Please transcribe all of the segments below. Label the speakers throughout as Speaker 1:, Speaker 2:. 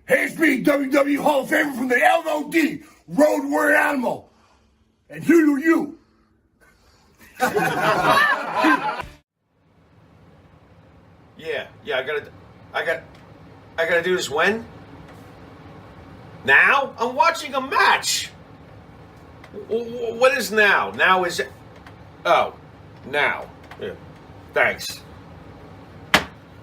Speaker 1: Hey, it's me, WWE Hall of Famer from the LOD, Road Warrior Animal. And you.
Speaker 2: Yeah, I gotta do this when? Now? I'm watching a match. What is now? Now is... Oh, now. Yeah. Thanks.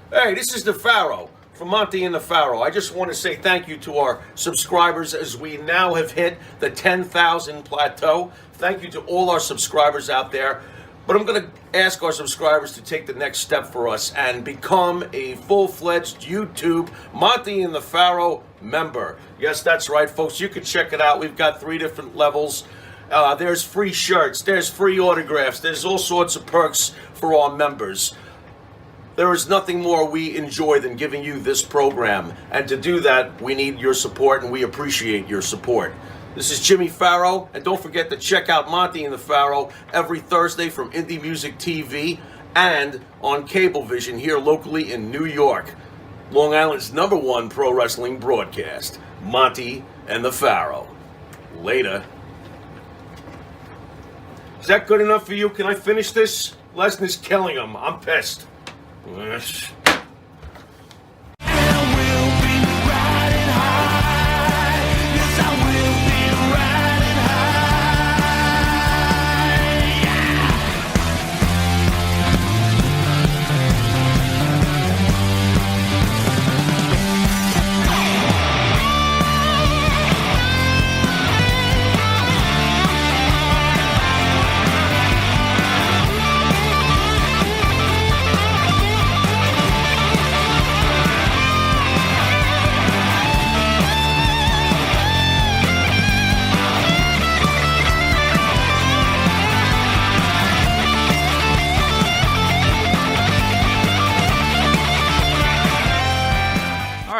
Speaker 2: Hey, this is the Pharaoh from Monte The Pharaoh. I just want to say thank you to our subscribers as we now have hit the 10,000 plateau. Thank you to all our subscribers out there. But I'm going to ask our subscribers to take the next step for us and become a full-fledged YouTube Monte The Pharaoh member. Yes, that's right, folks. You can check it out. We've got 3 different levels. There's free shirts. There's free autographs. There's all sorts of perks for our members. There is nothing more we enjoy than giving you this program. And to do that, we need your support, and we appreciate your support. This is Jimmy Pharaoh, and don't forget to check out Monte The Pharaoh every Thursday from Indie Music TV and on Cablevision here locally in New York. Long Island's #1 pro wrestling broadcast, Monte The Pharaoh. Later. Is that good enough for you? Can I finish this? Lesnar's killing him. I'm pissed.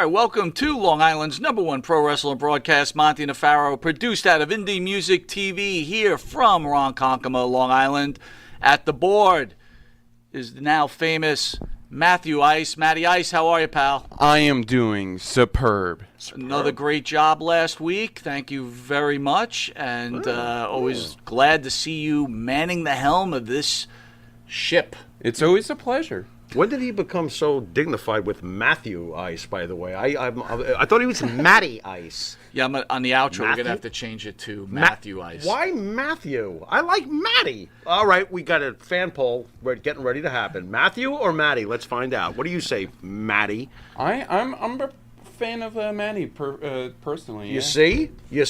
Speaker 3: Welcome to Long Island's #1 pro wrestling broadcast, Monte The Pharaoh, produced out of Indie Music TV here from Ronkonkoma, Long Island. At the board is the now famous Matthew Ice. Matty Ice, how are you, pal?
Speaker 4: I am doing superb.
Speaker 3: Another great job last week. Thank you very much. And always glad to see you manning the helm of this ship.
Speaker 4: It's always a pleasure.
Speaker 2: When did he become so dignified with Matthew Ice, by the way? I thought he was Matty Ice.
Speaker 3: Yeah, on the outro,
Speaker 2: Matthew?
Speaker 3: we're going to have to change it to Matthew Ice.
Speaker 2: Why Matthew? I like Matty. All right, we got a fan poll. We're getting ready to happen. Matthew or Matty? Let's find out. What do you say, Matty?
Speaker 4: I'm a fan of Matty personally.
Speaker 2: You see? You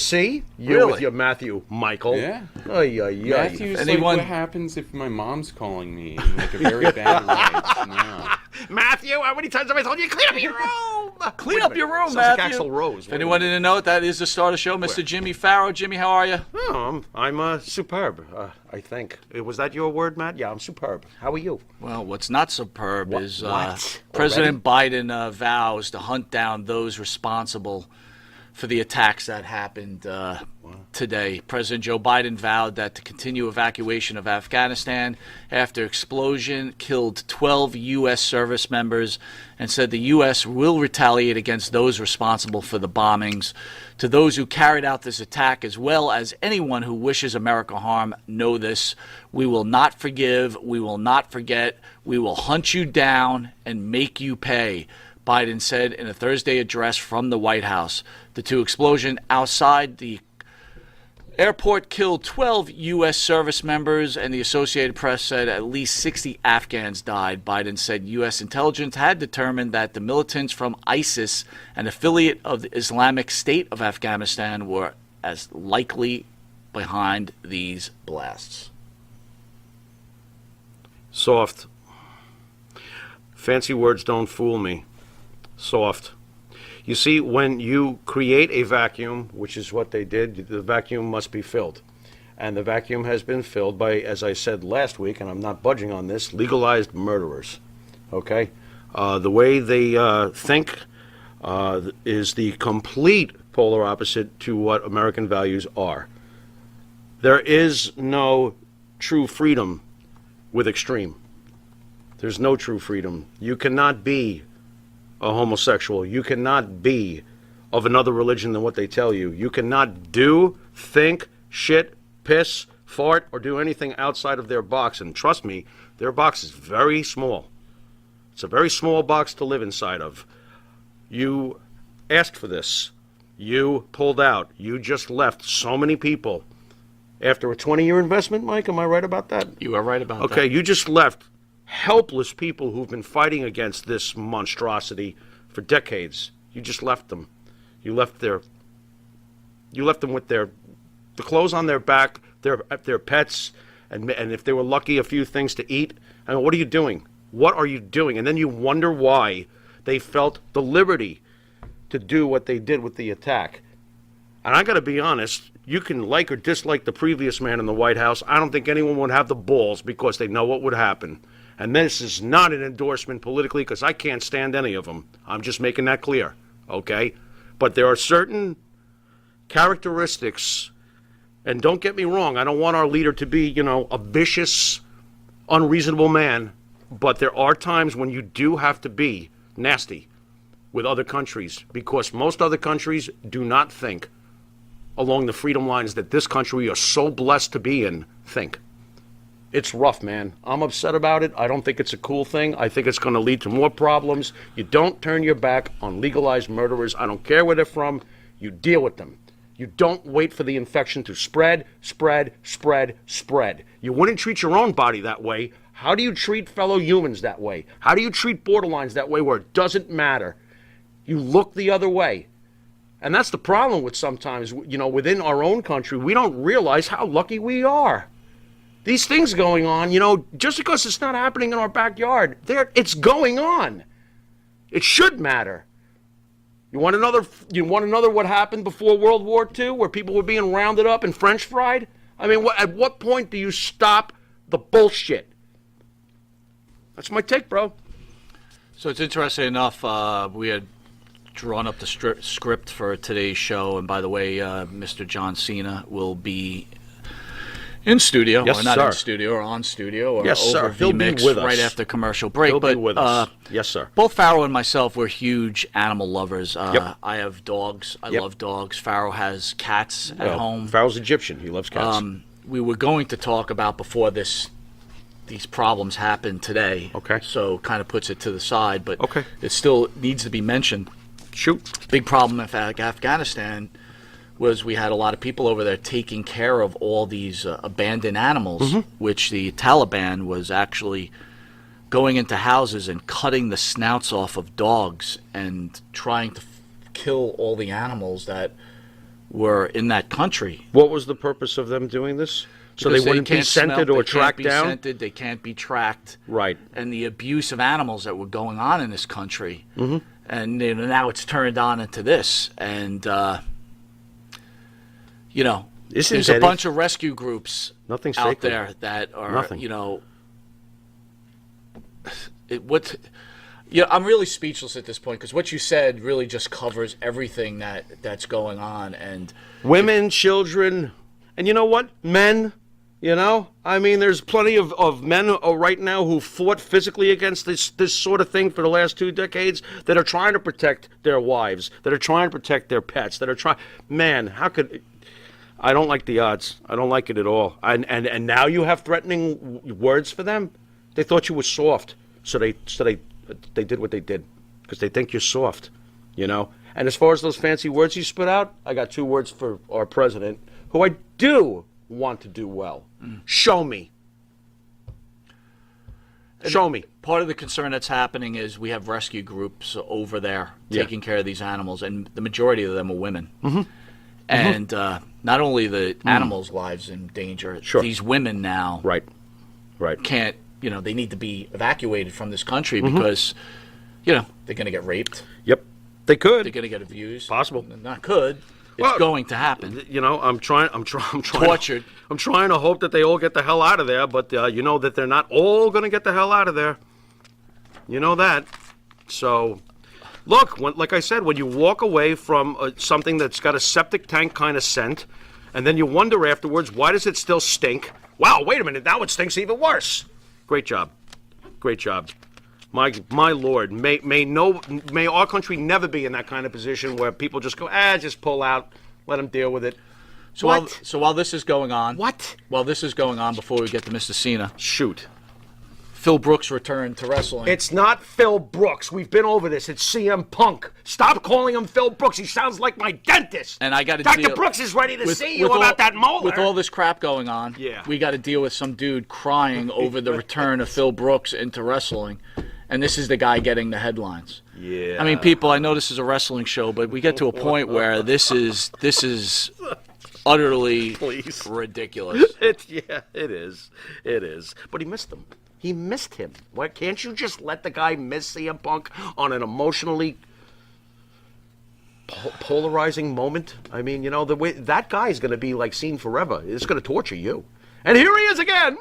Speaker 3: Really?
Speaker 2: with your Matthew Michael.
Speaker 4: Yeah.
Speaker 2: Matthew's
Speaker 4: Matthew's like what happens if my mom's calling me in like a very bad way. Yeah.
Speaker 2: Matthew, how many times have I told you clean up your room?
Speaker 3: Clean up your room,
Speaker 2: Sounds
Speaker 3: Matthew.
Speaker 2: like Axl Rose.
Speaker 3: If anyone didn't know it, that is the start of the show, Mr. Jimmy Pharaoh. Jimmy, how are you?
Speaker 2: Oh, I'm superb, I think. Was that your word, Matt? Yeah, I'm superb. How are you?
Speaker 3: Well, what's not superb is
Speaker 2: what?
Speaker 3: President Biden vows to hunt down those responsible for the attacks that happened today. President Joe Biden vowed that to continue evacuation of Afghanistan after explosion killed 12 U.S. service members and said the U.S. will retaliate against those responsible for the bombings. To those who carried out this attack, as well as anyone who wishes America harm, know this: we will not forgive, we will not forget, we will hunt you down and make you pay, Biden said in a Thursday address from the White House. The two explosions outside the airport killed 12 U.S. service members, and the Associated Press said at least 60 Afghans died. Biden said U.S. intelligence had determined that the militants from ISIS, an affiliate of the Islamic State of Afghanistan, were as likely behind these blasts.
Speaker 2: Soft. Fancy words don't fool me. Soft. You see, when you create a vacuum, which is what they did, the vacuum must be filled. And the vacuum has been filled by, as I said last week, and I'm not budging on this, legalized murderers. Okay? The way they think is the complete polar opposite to what American values are. There is no true freedom with extreme. There's no true freedom. You cannot be a homosexual. You cannot be
Speaker 5: of another religion than what they tell you. You cannot do, think, shit, piss, fart, or do anything outside of their box. And trust me, their box is very small. It's a very small box to live inside of. You asked for this. You pulled out. You just left so many people. After a 20-year investment, Mike, am I right about that?
Speaker 3: You are right about that.
Speaker 5: Okay, you just left helpless people who've been fighting against this monstrosity for decades. You just left them. You left them with the clothes on their back, their pets, and if they were lucky, a few things to eat. I mean, what are you doing? What are you doing? And then you wonder why they felt the liberty to do what they did with the attack. And I got to be honest, you can like or dislike the previous man in the White House. I don't think anyone would have the balls because they know what would happen. And this is not an endorsement politically because I can't stand any of them. I'm just making that clear, okay? But there are certain characteristics, and don't get me wrong, I don't want our leader to be, a vicious, unreasonable man, but there are times when you do have to be nasty with other countries because most other countries do not think along the freedom lines that this country we are so blessed to be in think. It's rough, man. I'm upset about it. I don't think it's a cool thing. I think it's going to lead to more problems. You don't turn your back on legalized murderers. I don't care where they're from. You deal with them. You don't wait for the infection to spread. You wouldn't treat your own body that way. How do you treat fellow humans that way? How do you treat borderlines that way where it doesn't matter? You look the other way. And that's the problem with sometimes, within our own country, we don't realize how lucky we are. These things going on, just because it's not happening in our backyard, it's going on. It should matter. You want another what happened before World War II, where people were being rounded up and French fried? I mean, at what point do you stop the bullshit? That's my take, bro.
Speaker 3: So it's interesting enough, we had drawn up the script for today's show, and by the way, Mr. John Cena will be in studio,
Speaker 5: yes,
Speaker 3: or not
Speaker 5: sir.
Speaker 3: in studio, or on studio, or
Speaker 5: yes,
Speaker 3: over
Speaker 5: sir. He'll
Speaker 3: VMix
Speaker 5: be with
Speaker 3: right
Speaker 5: us.
Speaker 3: after commercial break.
Speaker 5: He'll
Speaker 3: but
Speaker 5: be with us. Yes, sir.
Speaker 3: Both Pharaoh and myself, we're huge animal lovers.
Speaker 5: Yep.
Speaker 3: I have dogs. I
Speaker 5: Yep.
Speaker 3: love dogs. Pharaoh has cats at home.
Speaker 5: Pharaoh's Egyptian. He loves cats.
Speaker 3: We were going to talk about before these problems happened today.
Speaker 5: Okay.
Speaker 3: So kind of puts it to the side, but
Speaker 5: Okay.
Speaker 3: it still needs to be mentioned.
Speaker 5: Shoot.
Speaker 3: Big problem in Afghanistan was we had a lot of people over there taking care of all these abandoned animals, which the Taliban was actually going into houses and cutting the snouts off of dogs and trying to kill all the animals that were in that country.
Speaker 5: What was the purpose of them doing this? So
Speaker 3: Because
Speaker 5: they wouldn't be
Speaker 3: can't smell,
Speaker 5: scented or tracked
Speaker 3: They
Speaker 5: down?
Speaker 3: can't be scented, they can't be tracked.
Speaker 5: Right.
Speaker 3: And the abuse of animals that were going on in this country. And now it's turned on into this. And, there's a bunch of rescue groups
Speaker 5: Nothing's
Speaker 3: out
Speaker 5: sacred.
Speaker 3: there that are,
Speaker 5: Nothing.
Speaker 3: I'm really speechless at this point because what you said really just covers everything that's going on. And
Speaker 5: Women, children, and you know what? Men, I mean, there's plenty of men right now who fought physically against this sort of thing for the last 2 decades that are trying to protect their wives, that are trying to protect their pets, that are trying. Man, how could. I don't like the odds. I don't like it at all. And now you have threatening words for them? They thought you were soft, so they did what they did because they think you're soft, And as far as those fancy words you spit out, I got 2 words for our president, who I do want to do well. Show me. Show me.
Speaker 3: part of the concern that's happening is we have rescue groups over there taking care of these animals, and the majority of them are women. And not only the animals' lives in danger, these women now can't, they need to be evacuated from this country because, they're going to get raped.
Speaker 5: Yep, they could.
Speaker 3: They're going to get abused.
Speaker 5: Possible.
Speaker 3: Not could. It's going to happen.
Speaker 5: I'm trying.
Speaker 3: Tortured.
Speaker 5: I'm trying to hope that they all get the hell out of there, but you know that they're not all going to get the hell out of there. You know that. So, look, like I said, when you walk away from something that's got a septic tank kind of scent, and then you wonder afterwards, why does it still stink? Wow, wait a minute, now it stinks even worse. Great job. Great job. My Lord, may our country never be in that kind of position where people just go, just pull out, let them deal with it.
Speaker 3: So while this is going on,
Speaker 5: What?
Speaker 3: While this is going on, before we get to Mr. Cena,
Speaker 5: Shoot.
Speaker 3: Phil Brooks returned to wrestling.
Speaker 5: It's not Phil Brooks. We've been over this. It's CM Punk. Stop calling him Phil Brooks. He sounds like my dentist.
Speaker 3: And I got to
Speaker 5: Dr. Brooks is ready to see you about that molar.
Speaker 3: With all this crap going on, we got to deal with some dude crying over the return of Phil Brooks into wrestling. And this is the guy getting the headlines.
Speaker 5: Yeah.
Speaker 3: I mean, people, I know this is a wrestling show, but we get to a point where this is utterly ridiculous.
Speaker 5: It is. It is. But he missed him. He missed him. Why can't you just let the guy miss CM Punk on an emotionally polarizing moment? I mean, you know, the way that guy's going to be like seen forever. It's going to torture you. And here he is again.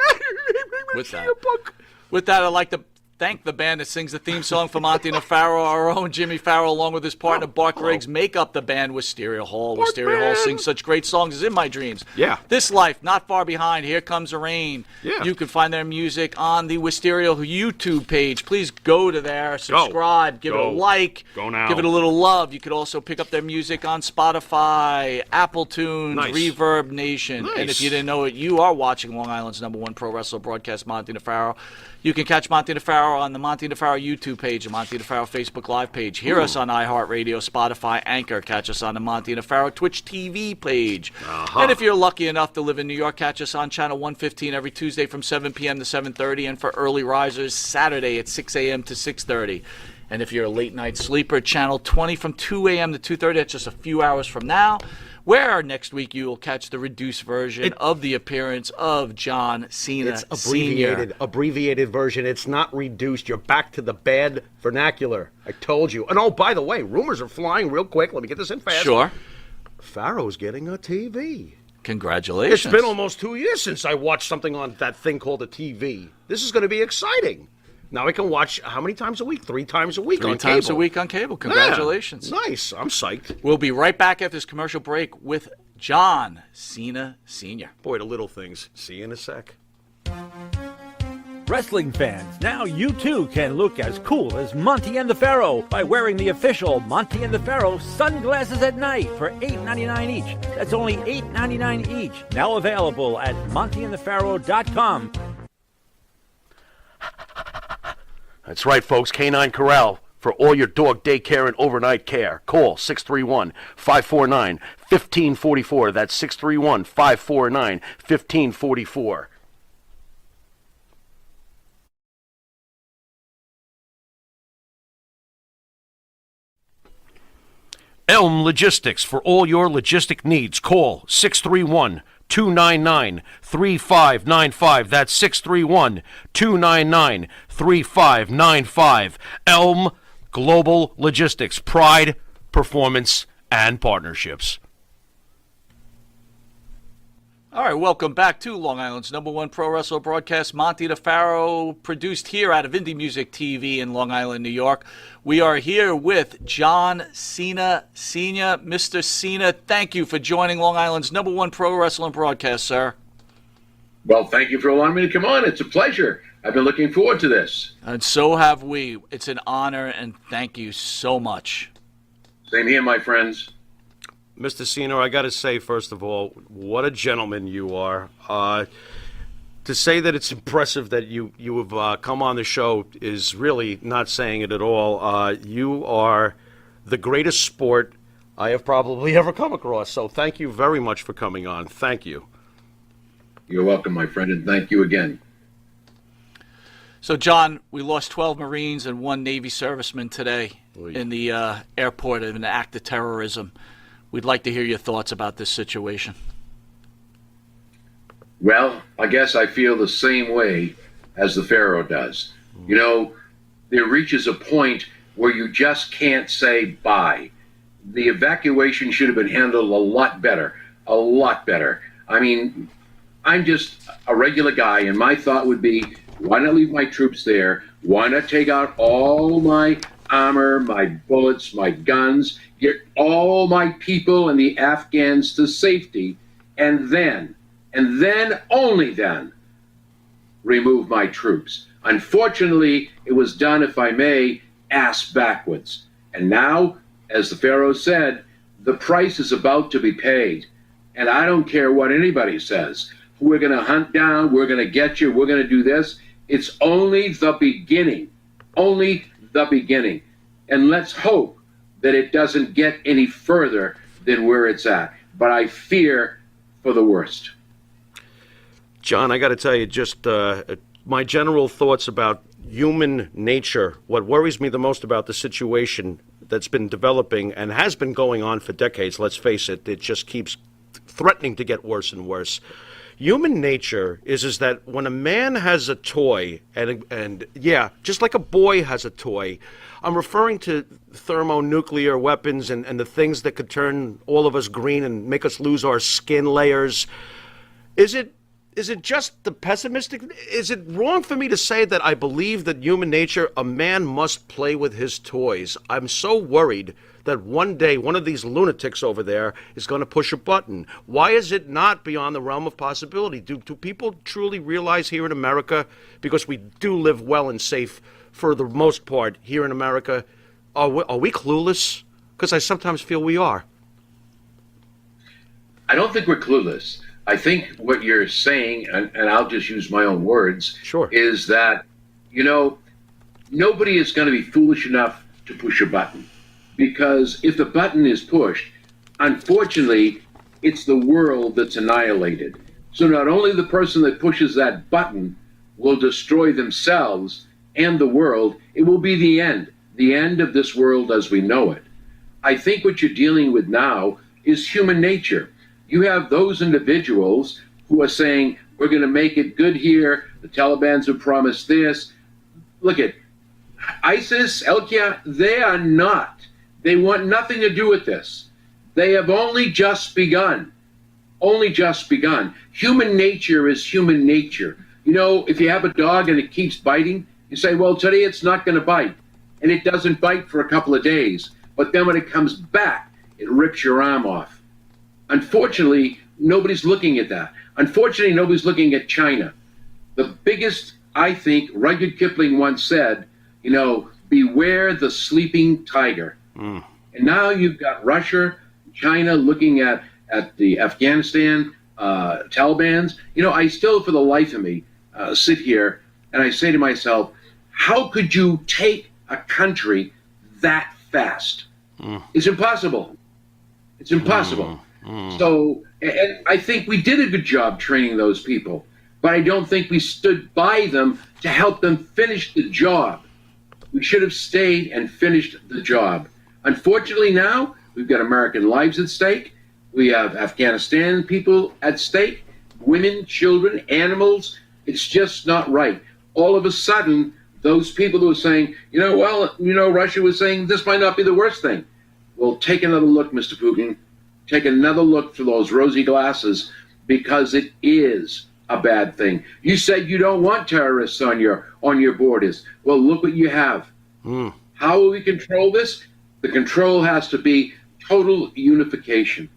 Speaker 3: With that.
Speaker 5: CM Punk.
Speaker 3: With that, I'd like to thank the band that sings the theme song for Monte The Pharaoh. Our own Jimmy Farrell, along with his partner Bart Griggs, make up the band Wisteria Hall. Wisteria Hall sings such great songs as In My Dreams.
Speaker 5: Yeah.
Speaker 3: This Life, Not Far Behind, Here Comes the Rain.
Speaker 5: Yeah.
Speaker 3: You can find their music on the Wisteria YouTube page. Please go to there, subscribe, give it a like.
Speaker 5: Go now.
Speaker 3: Give it a little love. You could also pick up their music on Spotify, Apple Tunes,
Speaker 5: Nice.
Speaker 3: Reverb Nation.
Speaker 5: Nice.
Speaker 3: And if you didn't know it, you are watching Long Island's #1 pro wrestler broadcast, Monte The Pharaoh. You can catch Monte The Pharaoh on the Monte The Pharaoh YouTube page, the Monte The Pharaoh Facebook Live page. Hear us on iHeartRadio, Spotify, Anchor. Catch us on the Monte The Pharaoh Twitch TV page. And if you're lucky enough to live in New York, catch us on Channel 115 every Tuesday from 7 p.m. to 7:30, and for early risers, Saturday at 6 a.m. to 6:30. And if you're a late night sleeper, Channel 20 from 2 a.m. to 2:30. That's just a few hours from now. Where next week you will catch the reduced version of the appearance of John Cena
Speaker 5: It's
Speaker 3: Sr.
Speaker 5: abbreviated version. It's not reduced. You're back to the bad vernacular. I told you. And oh, by the way, rumors are flying real quick. Let me get this in fast.
Speaker 3: Sure.
Speaker 5: Pharaoh's getting a TV.
Speaker 3: Congratulations.
Speaker 5: It's been almost 2 years since I watched something on that thing called a TV. This is going to be exciting. Now I can watch how many times a week? 3 times a week on cable.
Speaker 3: 3 times a week on cable. Congratulations.
Speaker 5: Yeah, nice. I'm psyched.
Speaker 3: We'll be right back after this commercial break with John Cena Sr.
Speaker 5: Boy, the little things. See you in a sec.
Speaker 6: Wrestling fans, now you too can look as cool as Monte and the Pharaoh by wearing the official Monte and the Pharaoh sunglasses at night for $8.99 each. That's only $8.99 each. Now available at monteandthepharaoh.com.
Speaker 5: That's right, folks. Canine Corral for all your dog daycare and overnight care. Call 631-549-1544. That's 631-549-1544. Elm Logistics for all your logistic needs. Call 631-299-3595. That's 631-299-3595. Elm Global Logistics. Pride, performance, and partnerships.
Speaker 3: All right, welcome back to Long Island's #1 pro wrestler broadcast, Monte The Pharaoh, produced here out of Indie Music TV in Long Island, New York. We are here with John Cena Sr. Mr. Cena, thank you for joining Long Island's #1 pro wrestling broadcast, sir.
Speaker 7: Well, thank you for allowing me to come on. It's a pleasure. I've been looking forward to this.
Speaker 3: And so have we. It's an honor, and thank you so much.
Speaker 7: Same here, my friends.
Speaker 5: Mr. Cena, I got to say, first of all, what a gentleman you are. To say that it's impressive that you have come on the show is really not saying it at all. You are the greatest sport I have probably ever come across. So thank you very much for coming on. Thank you.
Speaker 7: You're welcome, my friend, and thank you again.
Speaker 3: So, John, we lost 12 Marines and 1 Navy serviceman today in the airport of an act of terrorism. We'd like to hear your thoughts about this situation.
Speaker 7: Well, I guess I feel the same way as the Pharaoh does. You know, there reaches a point where you just can't say bye. The evacuation should have been handled a lot better, a lot better. I mean, I'm just a regular guy, and my thought would be, why not leave my troops there? Why not take out all my armor, my bullets, my guns, get all my people and the Afghans to safety, and then only then, remove my troops. Unfortunately, it was done, if I may, ass backwards. And now, as the Pharaoh said, the price is about to be paid. And I don't care what anybody says. We're going to hunt down, we're going to get you, we're going to do this. It's only the beginning. Only the beginning. And let's hope that it doesn't get any further than where it's at. But I fear for the worst.
Speaker 5: John, I got to tell you, just my general thoughts about human nature. What worries me the most about the situation that's been developing and has been going on for decades, let's face it, it just keeps threatening to get worse and worse. Human nature is that when a man has a toy, and yeah, just like a boy has a toy, I'm referring to thermonuclear weapons and the things that could turn all of us green and make us lose our skin layers. Is it just the pessimistic? Is it wrong for me to say that I believe that human nature, a man must play with his toys? I'm so worried that one day one of these lunatics over there is going to push a button. Why is it not beyond the realm of possibility? Do people truly realize here in America, because we do live well and safe for the most part here in America, are we clueless? Because I sometimes feel we are.
Speaker 7: I don't think we're clueless. I think what you're saying, and I'll just use my own words,
Speaker 5: Sure.
Speaker 7: is that, nobody is going to be foolish enough to push a button. Because if the button is pushed, unfortunately, it's the world that's annihilated. So not only the person that pushes that button will destroy themselves and the world, it will be the end of this world as we know it. I think what you're dealing with now is human nature. You have those individuals who are saying, we're going to make it good here. The Taliban's have promised this. Look at ISIS, Al-Qaeda, they are not. They want nothing to do with this. They have only just begun. Only just begun. Human nature is human nature. If you have a dog and it keeps biting, you say, well, today it's not going to bite. And it doesn't bite for a couple of days. But then when it comes back, it rips your arm off. Unfortunately, nobody's looking at that. Unfortunately, nobody's looking at China. The biggest, I think, Rudyard Kipling once said, beware the sleeping tiger. And now you've got Russia, China looking at the Afghanistan Taliban's. I still, for the life of me, sit here and I say to myself, how could you take a country that fast? It's impossible. It's impossible. So, and I think we did a good job training those people, but I don't think we stood by them to help them finish the job. We should have stayed and finished the job. Unfortunately, now we've got American lives at stake. We have Afghanistan people at stake, women, children, animals. It's just not right. All of a sudden, those people who are saying, Russia was saying this might not be the worst thing. Well, take another look, Mr. Putin. Take another look through those rosy glasses, because it is a bad thing. You said you don't want terrorists on your borders. Well, look what you have. How will we control this? The control has to be total unification.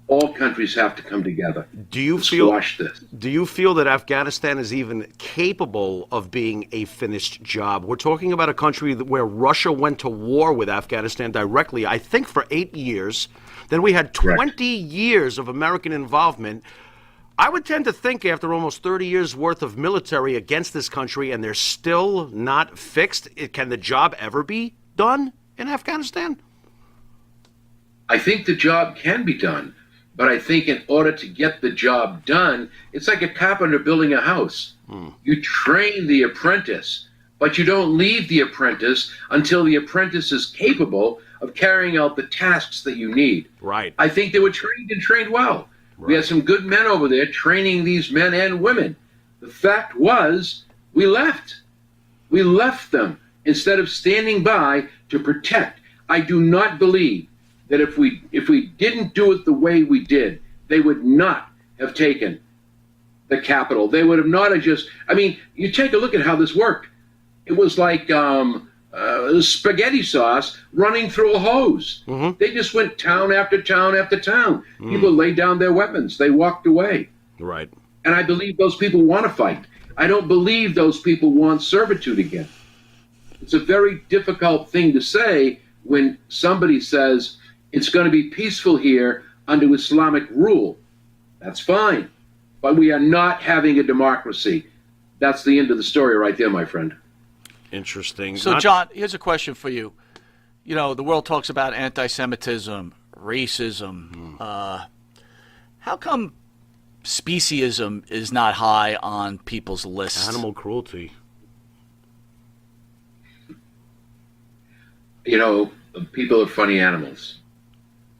Speaker 7: All countries have to come together.
Speaker 5: Do you feel that Afghanistan is even capable of being a finished job? We're talking about a country where Russia went to war with Afghanistan directly, I think, for 8 years. Then we had 20 years of American involvement. I would tend to think after almost 30 years worth of military against this country and they're still not fixed, can the job ever be done in Afghanistan?
Speaker 7: I think the job can be done, but I think in order to get the job done, it's like a carpenter building a house. You train the apprentice, but you don't leave the apprentice until the apprentice is capable of carrying out the tasks that you need.
Speaker 5: Right.
Speaker 7: I think they were trained and trained well. Right. We had some good men over there training these men and women. The fact was, we left. We left them instead of standing by to protect. I do not believe that if we didn't do it the way we did, they would not have taken the capital. They would have not have just, you take a look at how this worked. It was like spaghetti sauce running through a hose. They just went town after town after town. People laid down their weapons. They walked away.
Speaker 5: Right.
Speaker 7: And I believe those people want to fight. I don't believe those people want servitude again. It's a very difficult thing to say when somebody says it's going to be peaceful here under Islamic rule. That's fine. But we are not having a democracy. That's the end of the story right there, my friend.
Speaker 5: Interesting.
Speaker 3: So, John, here's a question for you. You know, the world talks about anti-Semitism, racism. How come speciesism is not high on people's lists?
Speaker 5: Animal cruelty.
Speaker 7: You know, people are funny animals.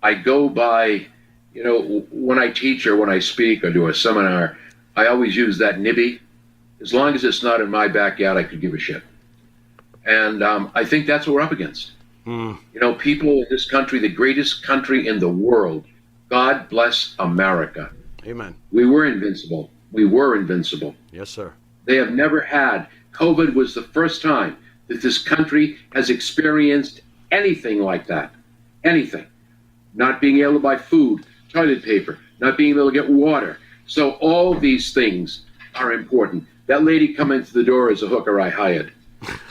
Speaker 7: I go by, you know, when I teach or when I speak or do a seminar, I always use that nibby. As long as it's not in my backyard, I could give a shit. And I think that's what we're up against. You know, people in this country, the greatest country in the world, God bless America.
Speaker 5: Amen.
Speaker 7: We were invincible. We were invincible.
Speaker 5: Yes, sir.
Speaker 7: They have never had. COVID was the first time that this country has experienced anything like that. Anything. Not being able to buy food, toilet paper, not being able to get water. So all these things are important. That lady coming through the door is a hooker I hired.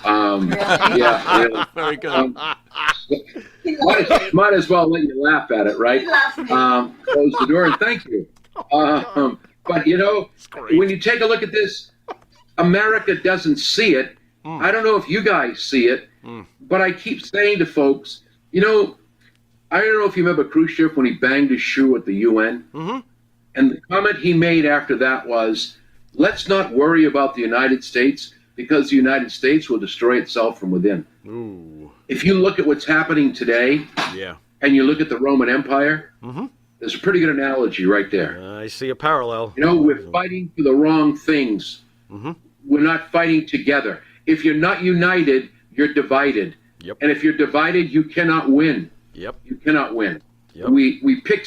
Speaker 7: Yeah, really.
Speaker 3: Very good.
Speaker 7: Might as well let you laugh at it, right? Close the door and thank you. But, you know, when you take a look at this, America doesn't see it. I don't know if you guys see it, but I keep saying to folks, you know, I don't know if you remember Khrushchev when he banged his shoe at the UN. And the comment he made after that was, let's not worry about the United States because the United States will destroy itself from within.
Speaker 5: Ooh.
Speaker 7: If you look at what's happening today,
Speaker 5: Yeah.
Speaker 7: and you look at the Roman Empire, there's a pretty good analogy right there.
Speaker 5: I see a parallel.
Speaker 7: You know, we're fighting for the wrong things. We're not fighting together. If you're not united, you're divided.
Speaker 5: Yep.
Speaker 7: And if you're divided, you cannot win.
Speaker 5: Yep.
Speaker 7: You cannot win.
Speaker 5: Yep.
Speaker 7: We pick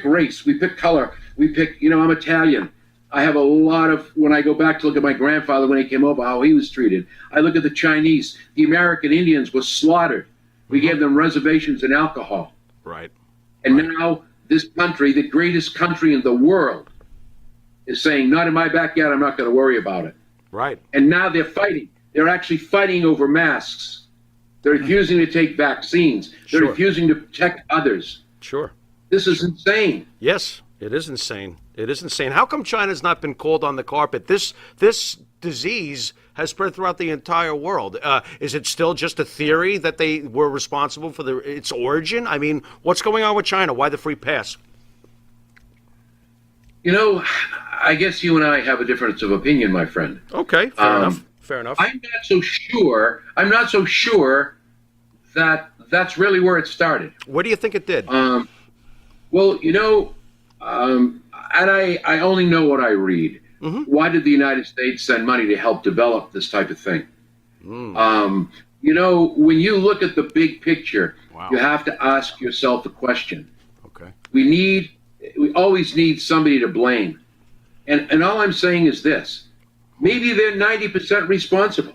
Speaker 7: race, we pick color, we pick, you know, I'm Italian. I have a lot of, when I go back to look at my grandfather when he came over, how he was treated. I look at the Chinese. The American Indians were slaughtered. We gave them reservations and alcohol.
Speaker 5: Right.
Speaker 7: And now this country, the greatest country in the world, is saying, not in my backyard, I'm not going to worry about it.
Speaker 5: Right.
Speaker 7: And now they're fighting. They're actually fighting over masks. They're refusing to take vaccines. They're
Speaker 5: Sure.
Speaker 7: refusing to protect others.
Speaker 5: Sure.
Speaker 7: This is insane.
Speaker 5: Yes, it is insane. It is insane. How come China's not been called on the carpet? This disease has spread throughout the entire world. Is it still just a theory that they were responsible for its origin? I mean, what's going on with China? Why the free pass?
Speaker 7: You know, I guess you and I have a difference of opinion, my friend.
Speaker 5: Okay, fair enough. Fair enough.
Speaker 7: I'm not so sure. I'm not so sure that that's really where it started.
Speaker 5: Where do you think it did?
Speaker 7: Well, you know, and I only know what I read. Why did the United States send money to help develop this type of thing? You know, when you look at the big picture, you have to ask yourself a question.
Speaker 5: Okay.
Speaker 7: We always need somebody to blame. And all I'm saying is this. Maybe they're 90% responsible.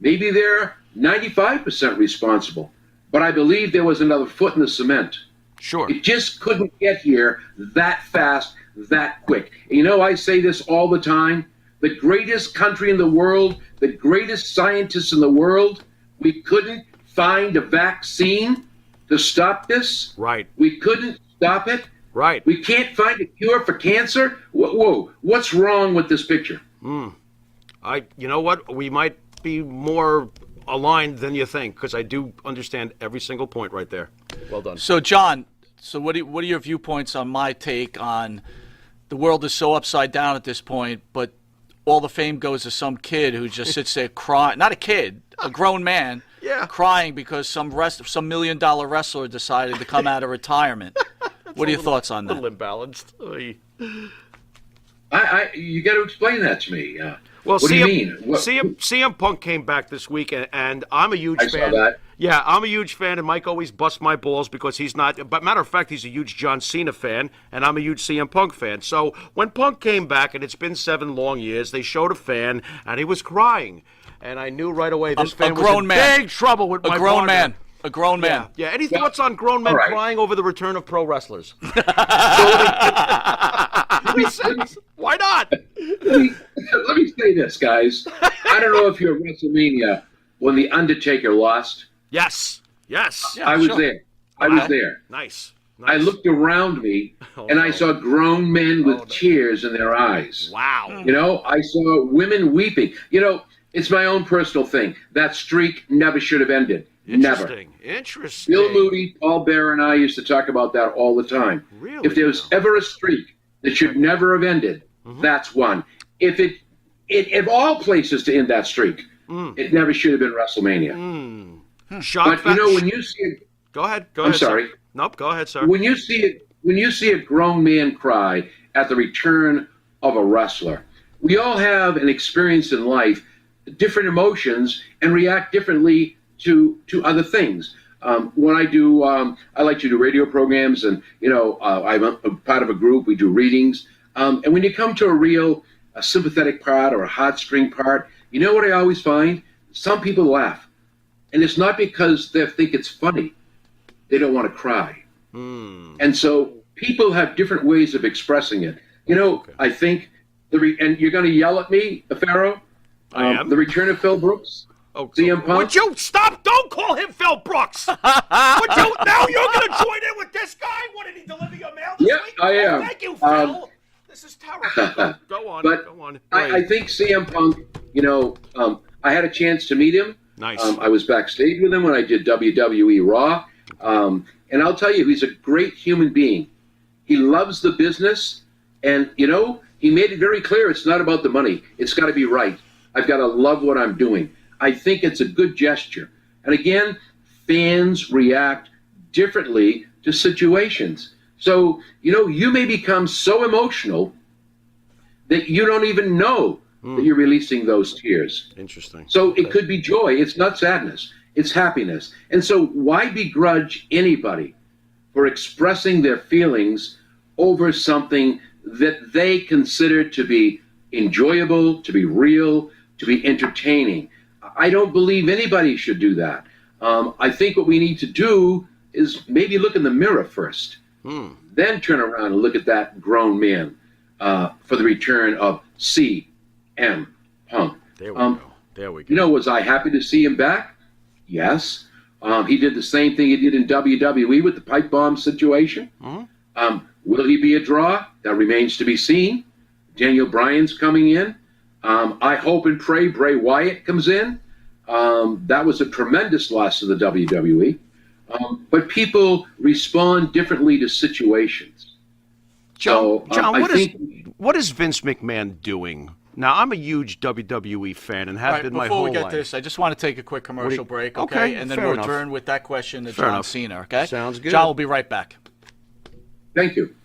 Speaker 7: Maybe they're 95% responsible. But I believe there was another foot in the cement.
Speaker 5: Sure.
Speaker 7: It just couldn't get here that fast, that quick. And you know, I say this all the time. The greatest country in the world, the greatest scientists in the world, we couldn't find a vaccine to stop this.
Speaker 5: Right.
Speaker 7: We couldn't stop it.
Speaker 5: Right.
Speaker 7: We can't find a cure for cancer. Whoa, what's wrong with this picture?
Speaker 5: You know what? We might be more aligned than you think, because I do understand every single point right there. Well done.
Speaker 3: So, John, what are your viewpoints on my take on the world is so upside down at this point, but all the fame goes to some kid who just sits there crying? Not a kid, a grown man, crying because some $1 million wrestler decided to come out of retirement. What are your thoughts on that?
Speaker 5: A little imbalanced.
Speaker 7: You got to explain that to me.
Speaker 5: Well,
Speaker 7: what do you mean?
Speaker 5: CM Punk came back this week, and I'm a huge fan.
Speaker 7: I saw that.
Speaker 5: Yeah, I'm a huge fan, and Mike always busts my balls because he's not. But matter of fact, he's a huge John Cena fan, and I'm a huge CM Punk fan. So when Punk came back, and it's been 7 long years, they showed a fan, and he was crying, and I knew right away this fan was in big trouble with my
Speaker 3: grown
Speaker 5: partner.
Speaker 3: man. A grown man.
Speaker 5: Yeah. Any thoughts on grown men crying over the return of pro wrestlers? Why not?
Speaker 7: let me say this, guys. I don't know if you're at WrestleMania when The Undertaker lost.
Speaker 5: Yes. Yes.
Speaker 7: I was there. I was there.
Speaker 5: Nice.
Speaker 7: I looked around me and I saw grown men with tears in their eyes.
Speaker 5: Wow.
Speaker 7: You know, I saw women weeping. You know, it's my own personal thing. That streak never should have ended. Never.
Speaker 5: Interesting.
Speaker 7: Bill Moody, Paul Bearer, and I used to talk about that all the time.
Speaker 5: Really?
Speaker 7: If there was ever a streak that should never have ended, that's one. If all places to end that streak, it never should have been WrestleMania. But you know, when you see it,
Speaker 5: Go ahead.
Speaker 7: I'm sorry.
Speaker 5: Sir. Nope. Go ahead, sir.
Speaker 7: When you see a grown man cry at the return of a wrestler, we all have an experience in life, different emotions, and react differently to other things. When I do, I like to do radio programs, and you know, I'm a part of a group. We do readings, and when you come to a sympathetic part or a heartstring part, you know what I always find? Some people laugh, and it's not because they think it's funny. They don't want to cry. And so people have different ways of expressing it. You know, I think, and you're going to yell at me, Pharaoh?
Speaker 5: I am.
Speaker 7: The return of Phil Brooks? CM Punk?
Speaker 5: Would you stop? Don't call him Phil Brooks. Now you're going to join in with this guy? What, did he deliver your mail this week?
Speaker 7: I am.
Speaker 5: Thank you, Phil. This is terrible. Go on.
Speaker 7: But
Speaker 5: go on.
Speaker 7: I think CM Punk, you know, I had a chance to meet him.
Speaker 5: Nice.
Speaker 7: I was backstage with him when I did WWE Raw. And I'll tell you, he's a great human being. He loves the business. And, you know, he made it very clear it's not about the money. It's got to be right. I've got to love what I'm doing. I think it's a good gesture. And again, fans react differently to situations. So, you know, you may become so emotional that you don't even know that you're releasing those tears.
Speaker 5: Interesting.
Speaker 7: So it could be joy. It's not sadness. It's happiness. And so why begrudge anybody for expressing their feelings over something that they consider to be enjoyable, to be real, to be entertaining? I don't believe anybody should do that. I think what we need to do is maybe look in the mirror first, then turn around and look at that grown man for the return of CM Punk.
Speaker 5: There we go. There we go.
Speaker 7: You know, was I happy to see him back? Yes. He did the same thing he did in WWE with the pipe bomb situation. Will he be a draw? That remains to be seen. Daniel Bryan's coming in. I hope and pray Bray Wyatt comes in. That was a tremendous loss to the WWE. But people respond differently to situations.
Speaker 5: John,
Speaker 7: John,
Speaker 5: what is Vince McMahon doing? Now, I'm a huge WWE fan and have been my whole life.
Speaker 3: Before we get this, I just want to take a quick commercial break, okay? And then we'll return with that question to John Cena, okay?
Speaker 5: Sounds good.
Speaker 3: John will be right back.
Speaker 7: Thank you.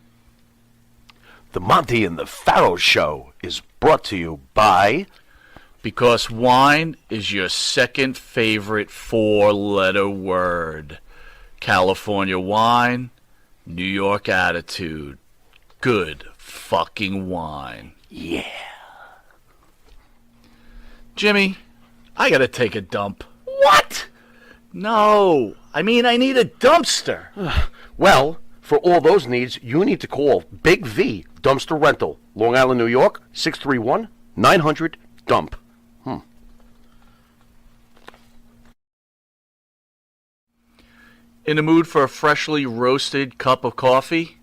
Speaker 5: The Monte and the Pharaoh Show is brought to you by...
Speaker 3: Because wine is your second favorite four-letter word. California wine, New York attitude. Good fucking wine.
Speaker 5: Yeah.
Speaker 3: Jimmy, I gotta take a dump.
Speaker 5: What?
Speaker 3: No, I mean I need a dumpster.
Speaker 5: Well, for all those needs, you need to call Big V Dumpster Rental, Long Island, New York, 631-900-DUMP.
Speaker 3: In the mood for a freshly roasted cup of coffee?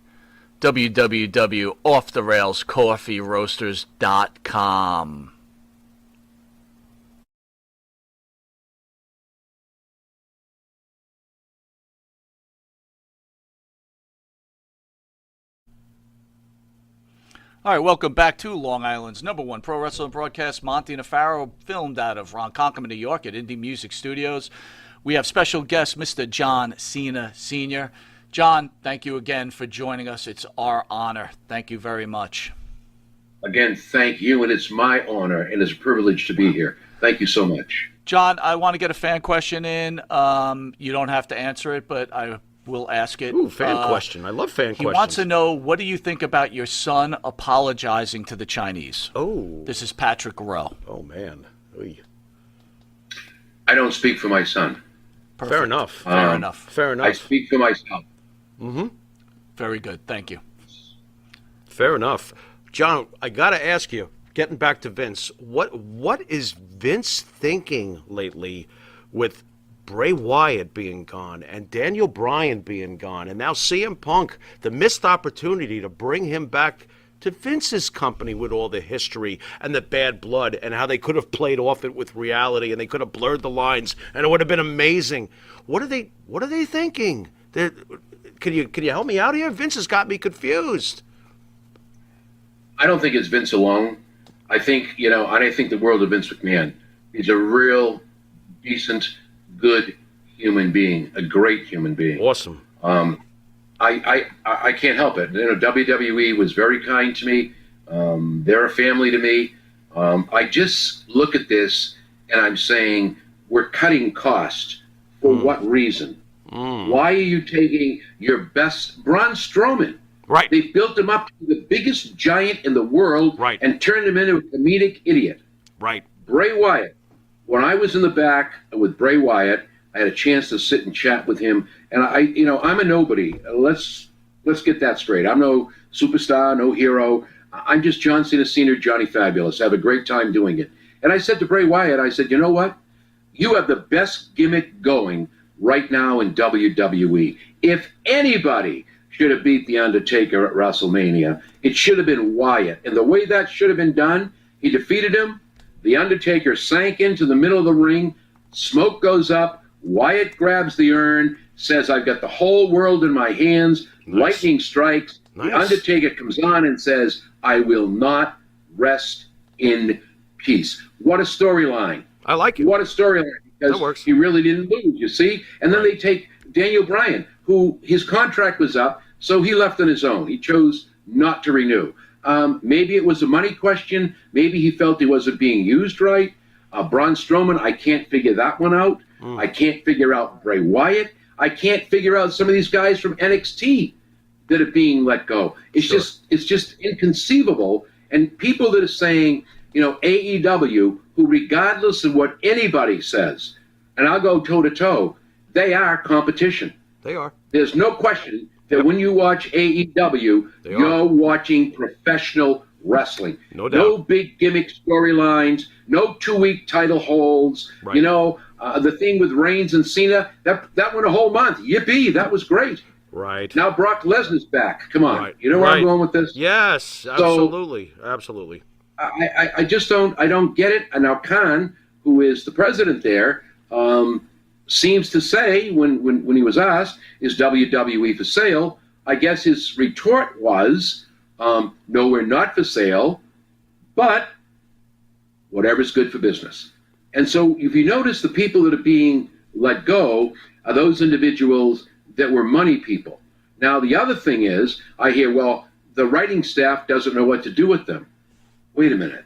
Speaker 3: www.offtherailscoffeeroasters.com. All right, welcome back to Long Island's #1 pro wrestling broadcast, Monte The Pharaoh, filmed out of Ronkonkoma, New York at Indie Music Studios. We have special guest, Mr. John Cena Sr. John, thank you again for joining us. It's our honor. Thank you very much.
Speaker 7: Again, thank you, and it's my honor, and it's a privilege to be here. Thank you so much.
Speaker 3: John, I want to get a fan question in. You don't have to answer it, but I will ask it.
Speaker 5: Ooh, fan question. I love fan questions.
Speaker 3: He wants to know, what do you think about your son apologizing to the Chinese?
Speaker 5: Oh.
Speaker 3: This is Patrick Rowe.
Speaker 5: Oh, man. Oy.
Speaker 7: I don't speak for my son.
Speaker 3: Perfect.
Speaker 5: Fair enough.
Speaker 3: Fair enough.
Speaker 5: Fair enough.
Speaker 7: I speak for myself.
Speaker 5: Mm-hmm.
Speaker 3: Very good. Thank you.
Speaker 5: Fair enough. John, I got to ask you, getting back to Vince, what is Vince thinking lately with Bray Wyatt being gone and Daniel Bryan being gone and now CM Punk, the missed opportunity to bring him back to Vince's company with all the history and the bad blood and how they could have played off it with reality and they could have blurred the lines and it would have been amazing. What are they thinking? Can you help me out here? Vince has got me confused.
Speaker 7: I don't think it's Vince alone. I think, I think the world of Vince McMahon. He's a real decent, good human being, a great human being.
Speaker 5: Awesome.
Speaker 7: I can't help it. WWE was very kind to me. They're a family to me. I just look at this and I'm saying we're cutting costs. For what reason? Why are you taking your best Braun Strowman?
Speaker 5: Right.
Speaker 7: They built him up to be the biggest giant in the world and turned him into a comedic idiot.
Speaker 5: Right.
Speaker 7: Bray Wyatt. When I was in the back with Bray Wyatt, I had a chance to sit and chat with him. And I'm a nobody. Let's get that straight. I'm no superstar, no hero. I'm just John Cena Sr., Johnny Fabulous. I have a great time doing it. And I said to Bray Wyatt, I said, you know what? You have the best gimmick going right now in WWE. If anybody should have beat The Undertaker at WrestleMania, it should have been Wyatt. And the way that should have been done, he defeated him. The Undertaker sank into the middle of the ring. Smoke goes up. Wyatt grabs the urn, says, I've got the whole world in my hands. Nice. Lightning strikes. Nice. The Undertaker comes on and says, I will not rest in peace. What a storyline.
Speaker 5: I like it.
Speaker 7: What a storyline. Because he really didn't lose, you see? And then they take Daniel Bryan, who his contract was up, so he left on his own. He chose not to renew. Maybe it was a money question. Maybe he felt he wasn't being used right. Braun Strowman, I can't figure that one out. I can't figure out Bray Wyatt. I can't figure out some of these guys from NXT that are being let go. It's just inconceivable. And people that are saying, AEW, who regardless of what anybody says, and I'll go toe-to-toe, they are competition.
Speaker 5: They are.
Speaker 7: There's no question that when you watch AEW, you're watching professional wrestling.
Speaker 5: No doubt.
Speaker 7: No big gimmick storylines, no 2-week title holds.
Speaker 5: Right.
Speaker 7: The thing with Reigns and Cena, that went a whole month. Yippee, that was great.
Speaker 5: Right.
Speaker 7: Now Brock Lesnar's back. Come on.
Speaker 5: Right.
Speaker 7: You know where I'm going with this?
Speaker 5: Yes, absolutely. Absolutely.
Speaker 7: I just don't get it. And now Khan, who is the president there, seems to say when he was asked, is WWE for sale? I guess his retort was, no, we're not for sale, but whatever's good for business. And so if you notice, the people that are being let go are those individuals that were money people. Now, the other thing is, I hear, well, the writing staff doesn't know what to do with them. Wait a minute.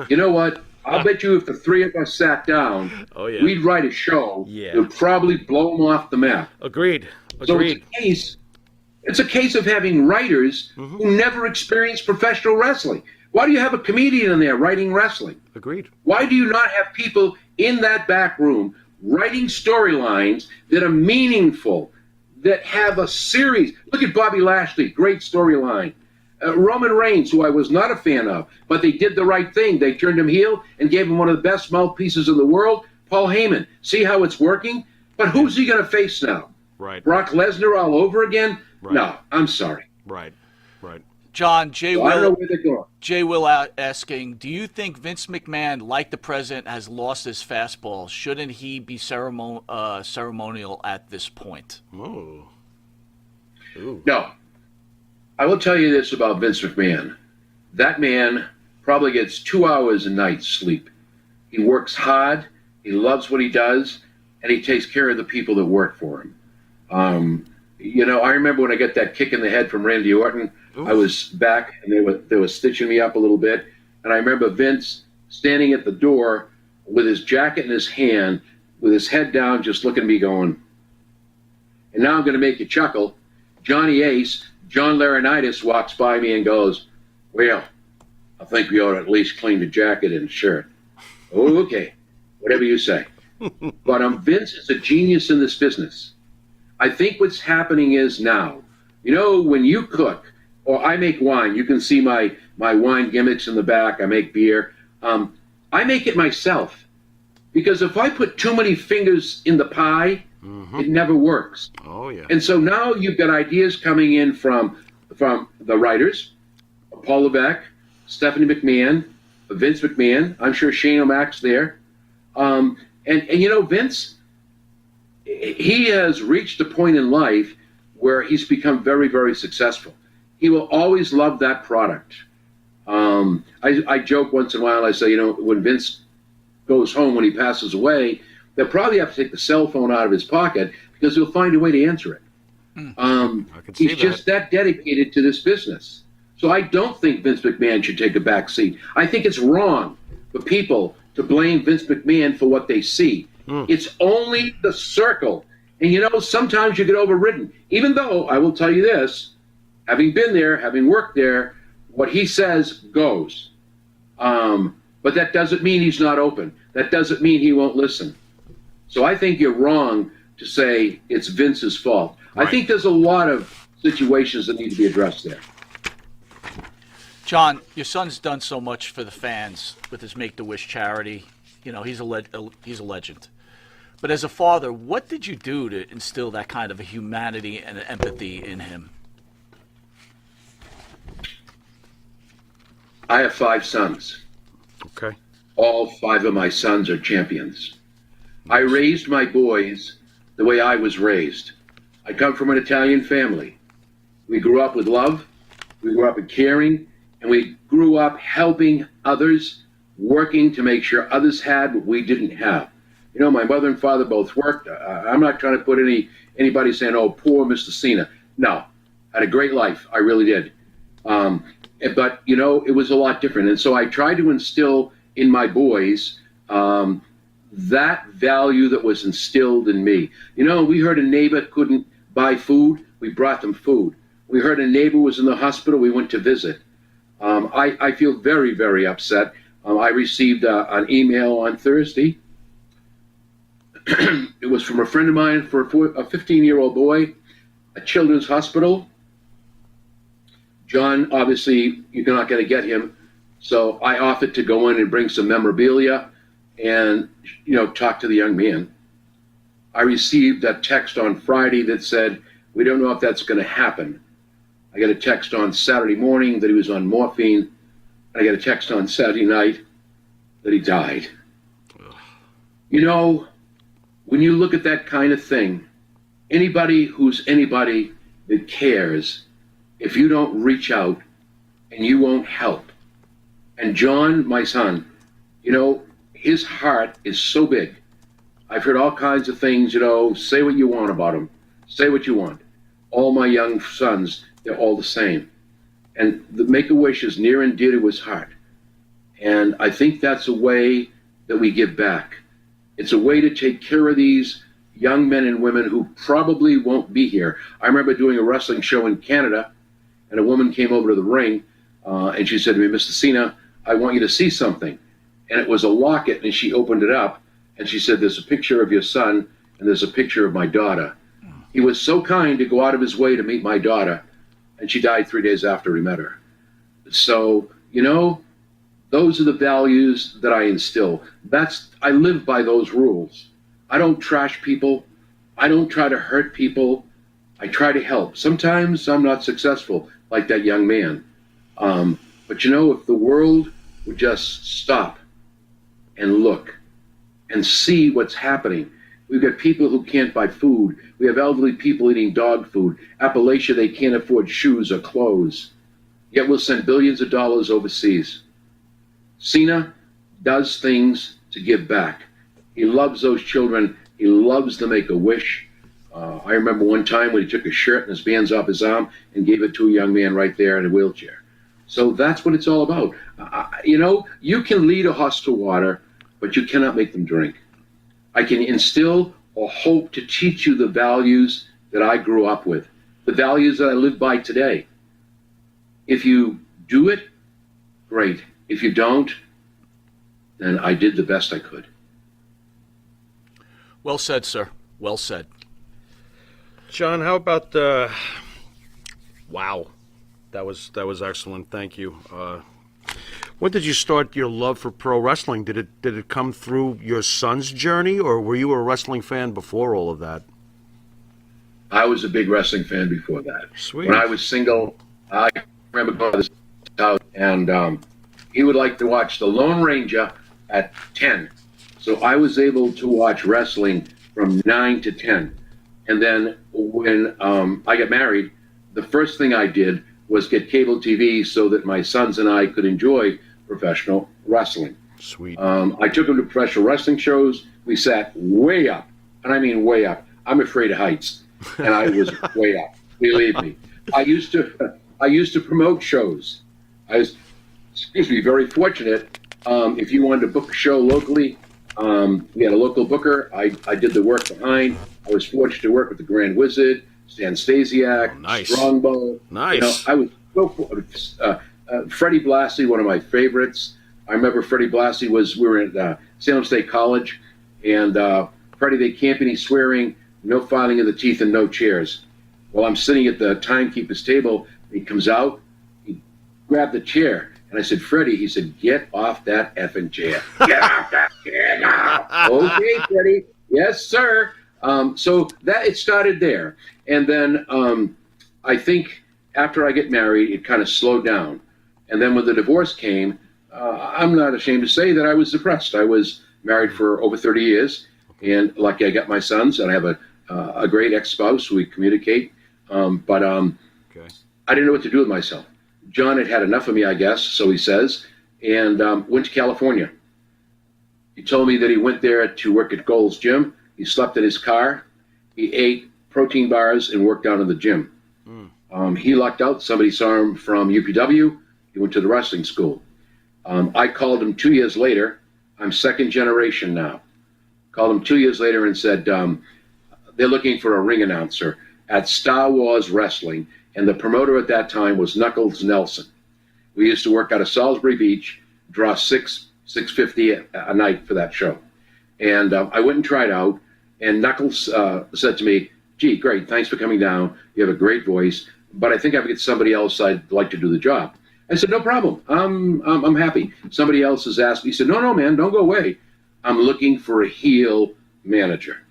Speaker 7: You know what? I'll bet you if the three of us sat down, we'd write a show that would probably blow them off the map.
Speaker 5: Agreed.
Speaker 7: So it's a case of having writers who never experienced professional wrestling. Why do you have a comedian in there writing wrestling?
Speaker 5: Agreed.
Speaker 7: Why do you not have people in that back room writing storylines that are meaningful, that have a series? Look at Bobby Lashley, great storyline. Roman Reigns, who I was not a fan of, but they did the right thing. They turned him heel and gave him one of the best mouthpieces in the world, Paul Heyman. See how it's working? But who's he going to face now?
Speaker 5: Right.
Speaker 7: Brock Lesnar all over again?
Speaker 5: Right.
Speaker 7: No, I'm sorry.
Speaker 5: Right.
Speaker 3: John, Jay
Speaker 7: I don't know where they're going.
Speaker 3: Jay Will asking, do you think Vince McMahon, like the president, has lost his fastball? Shouldn't he be ceremonial at this point?
Speaker 5: Oh.
Speaker 7: No. I will tell you this about Vince McMahon. That man probably gets 2 hours a night sleep. He works hard, he loves what he does, and he takes care of the people that work for him. I remember when I got that kick in the head from Randy Orton, I was back and they were stitching me up a little bit. And I remember Vince standing at the door with his jacket in his hand, with his head down, just looking at me going, and now I'm going to make you chuckle. Johnny Ace, John Laurinaitis, walks by me and goes, well, I think we ought to at least clean the jacket and shirt. Oh, okay, whatever you say. But Vince is a genius in this business. I think what's happening is now, when you cook or I make wine. You can see my wine gimmicks in the back. I make beer. I make it myself because if I put too many fingers in the pie, it never works.
Speaker 5: Oh, yeah.
Speaker 7: And so now you've got ideas coming in from the writers, Paul Levesque, Stephanie McMahon, Vince McMahon. I'm sure Shane O'Mac's there. And you know, Vince, he has reached a point in life where he's become very, very successful. He will always love that product. I joke once in a while. I say, you know, when Vince goes home, when he passes away, they'll probably have to take the cell phone out of his pocket because he'll find a way to answer it. He's just that dedicated to this business. So I don't think Vince McMahon should take a back seat. I think it's wrong for people to blame Vince McMahon for what they see. It's only the circle. And you know, sometimes you get overridden. Even though, I will tell you this, having been there, having worked there, what he says goes. But that doesn't mean he's not open. That doesn't mean he won't listen. So I think you're wrong to say it's Vince's fault.
Speaker 5: Right.
Speaker 7: I think there's a lot of situations that need to be addressed there.
Speaker 3: John, your son's done so much for the fans with his Make-A-Wish charity. You know, he's a legend. But as a father, what did you do to instill that kind of a humanity and empathy in him?
Speaker 7: I have 5 sons.
Speaker 5: Okay.
Speaker 7: All 5 of my sons are champions. I raised my boys the way I was raised. I come from an Italian family. We grew up with love, we grew up with caring, and we grew up helping others, working to make sure others had what we didn't have. You know, my mother and father both worked. I'm not trying to put anybody saying, oh, poor Mr. Cena. No, had a great life. I really did. But, you know, it was a lot different. And so I tried to instill in my boys that value that was instilled in me. You know, we heard a neighbor couldn't buy food. We brought them food. We heard a neighbor was in the hospital. We went to visit. I feel very, very upset. I received an email on Thursday. It was from a friend of mine for a 15-year-old boy, a children's hospital. John, obviously, you're not going to get him. So I offered to go in and bring some memorabilia and, you know, talk to the young man. I received a text on Friday that said, we don't know if that's going to happen. I got a text on Saturday morning that he was on morphine. I got a text on Saturday night that he died. You know, when you look at that kind of thing, anybody who's anybody that cares, if you don't reach out and you won't help. And John, my son, you know, his heart is so big. I've heard all kinds of things, you know, say what you want about him. Say what you want. All my young sons, they're all the same. And the Make-A-Wish is near and dear to his heart. And I think that's a way that we give back. It's a way to take care of these young men and women who probably won't be here. I remember doing a wrestling show in Canada, and a woman came over to the ring, and she said to me, Mr. Cena, I want you to see something. And it was a locket, and she opened it up, and she said, there's a picture of your son, and there's a picture of my daughter. He was so kind to go out of his way to meet my daughter, and she died 3 days after we met her. So, you know, those are the values that I instill. I live by those rules. I don't trash people. I don't try to hurt people. I try to help. Sometimes I'm not successful, like that young man. But you know, if the world would just stop and look and see what's happening. We've got people who can't buy food. We have elderly people eating dog food. Appalachia, they can't afford shoes or clothes. Yet we'll send billions of dollars overseas. Cena does things to give back. He loves those children. He loves to make a wish. I remember one time when he took a shirt and his bands off his arm and gave it to a young man right there in a wheelchair. So that's what it's all about. You know, you can lead a horse to water, but you cannot make them drink. I can instill or hope to teach you the values that I grew up with, the values that I live by today. If you do it, great. If you don't, then I did the best I could.
Speaker 3: Well said, sir. Well said.
Speaker 5: John, how about wow. That was excellent. Thank you. When did you start your love for pro wrestling? Did it come through your son's journey, or were you a wrestling fan before all of that?
Speaker 7: I was a big wrestling fan before that.
Speaker 5: Sweet.
Speaker 7: When I was single, I remember going to this house, and he would like to watch The Lone Ranger at 10. So I was able to watch wrestling from 9 to 10. And then when I got married, the first thing I did was get cable TV so that my sons and I could enjoy professional wrestling.
Speaker 5: Sweet.
Speaker 7: I took them to professional wrestling shows. We sat way up, and I mean way up. I'm afraid of heights, and I was way up. Believe me. I used to promote shows. I was, very fortunate. If you wanted to book a show locally, we had a local booker. I did the work behind. I was fortunate to work with the Grand Wizard, Stan Stasiak,
Speaker 5: nice.
Speaker 7: Strongbow.
Speaker 5: Nice.
Speaker 7: I was so Freddie Blassie, one of my favorites. I remember Freddie Blassie we were at Salem State College, and Freddie, they can't be any swearing, no filing of the teeth, and no chairs. Well, I'm sitting at the timekeeper's table. He comes out, he grabbed the chair, and I said, Freddie, he said, get off that effing chair. Get off that chair now. Okay, Freddie. Yes, sir. So that it started there. And then I think after I get married, it kind of slowed down. And then when the divorce came, I'm not ashamed to say that I was depressed. I was married for over 30 years, and lucky I got my sons, and I have a great ex-spouse. We communicate. But
Speaker 5: Okay.
Speaker 7: I didn't know what to do with myself. John had enough of me, I guess, so he says, and went to California. He told me that he went there to work at Gold's Gym. He slept in his car. He ate protein bars and worked out in the gym. He lucked out. Somebody saw him from UPW. He went to the wrestling school. I called him 2 years later. I'm second generation now. Called him 2 years later and said, they're looking for a ring announcer at Star Wars Wrestling, and the promoter at that time was Knuckles Nelson. We used to work out of Salisbury Beach, draw $650 a night for that show. And I went and tried out, and Knuckles said to me, gee, great, thanks for coming down. You have a great voice, but I think I could get somebody else I'd like to do the job. I said, no problem. I'm happy. Somebody else has asked me. He said, no, man, don't go away. I'm looking for a heel manager.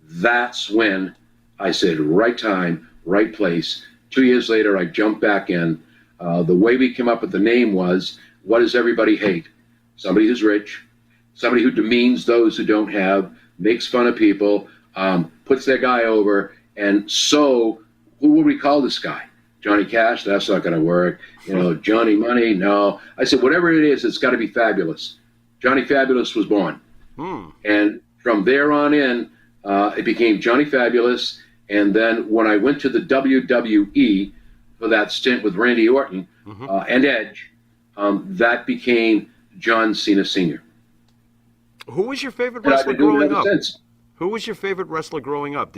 Speaker 7: That's when I said, right time, right place. 2 years later, I jumped back in. The way we came up with the name was, what does everybody hate? Somebody who's rich, somebody who demeans those who don't have, makes fun of people, puts their guy over. And so, who would we call this guy? Johnny Cash? That's not going to work. Johnny Money? No. I said, whatever it is, it's got to be fabulous. Johnny Fabulous was born. And from there on in, it became Johnny Fabulous. And then when I went to the WWE for that stint with Randy Orton and Edge, that became John Cena Sr.
Speaker 5: Who was your favorite
Speaker 7: And I've
Speaker 5: wrestler
Speaker 7: been doing it
Speaker 5: growing
Speaker 7: ever
Speaker 5: up?
Speaker 7: since.
Speaker 5: Who was your favorite wrestler growing up?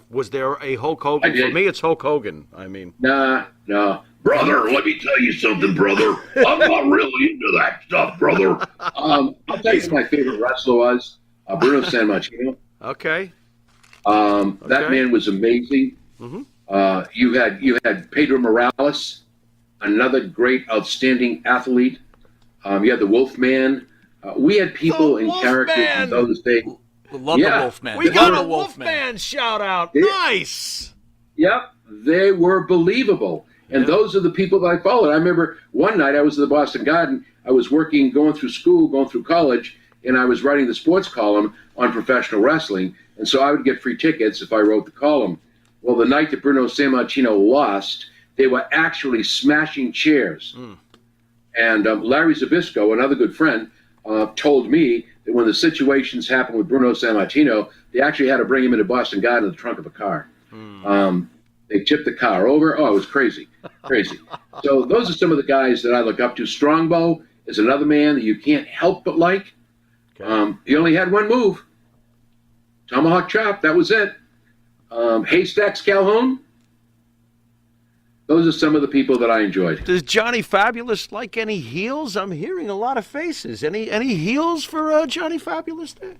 Speaker 5: Was there a Hulk Hogan?
Speaker 7: I did.
Speaker 5: For me, it's Hulk Hogan. I mean,
Speaker 7: Nah.
Speaker 1: Brother, let me tell you something, brother. I'm not really into that stuff, brother.
Speaker 7: I'll tell you who my favorite wrestler was. Bruno Sammartino.
Speaker 5: okay.
Speaker 7: That man was amazing. You had Pedro Morales, another great, outstanding athlete. You had the Wolfman. We had people and characters in those days.
Speaker 3: Love
Speaker 7: Yeah.
Speaker 3: the Wolfman.
Speaker 5: We
Speaker 3: Love
Speaker 5: got
Speaker 3: the
Speaker 5: a Wolfman shout out.
Speaker 7: Yeah.
Speaker 5: Nice.
Speaker 7: Yep, they were believable. And those are the people that I followed. I remember one night I was at the Boston Garden. I was working, going through school, going through college, and I was writing the sports column on professional wrestling. And so I would get free tickets if I wrote the column. Well, the night that Bruno Sammartino lost, they were actually smashing chairs. And Larry Zbyszko, another good friend, told me that when the situations happened with Bruno Sammartino, they actually had to bring him into Boston Garden in the trunk of a car. They tipped the car over. Oh, it was crazy. So those are some of the guys that I look up to. Strongbow is another man that you can't help but like. He only had one move. Tomahawk chop, that was it. Haystacks Calhoun. Those are some of the people that I enjoyed.
Speaker 5: Does Johnny Fabulous like any heels? I'm hearing a lot of faces. Any heels for Johnny Fabulous there?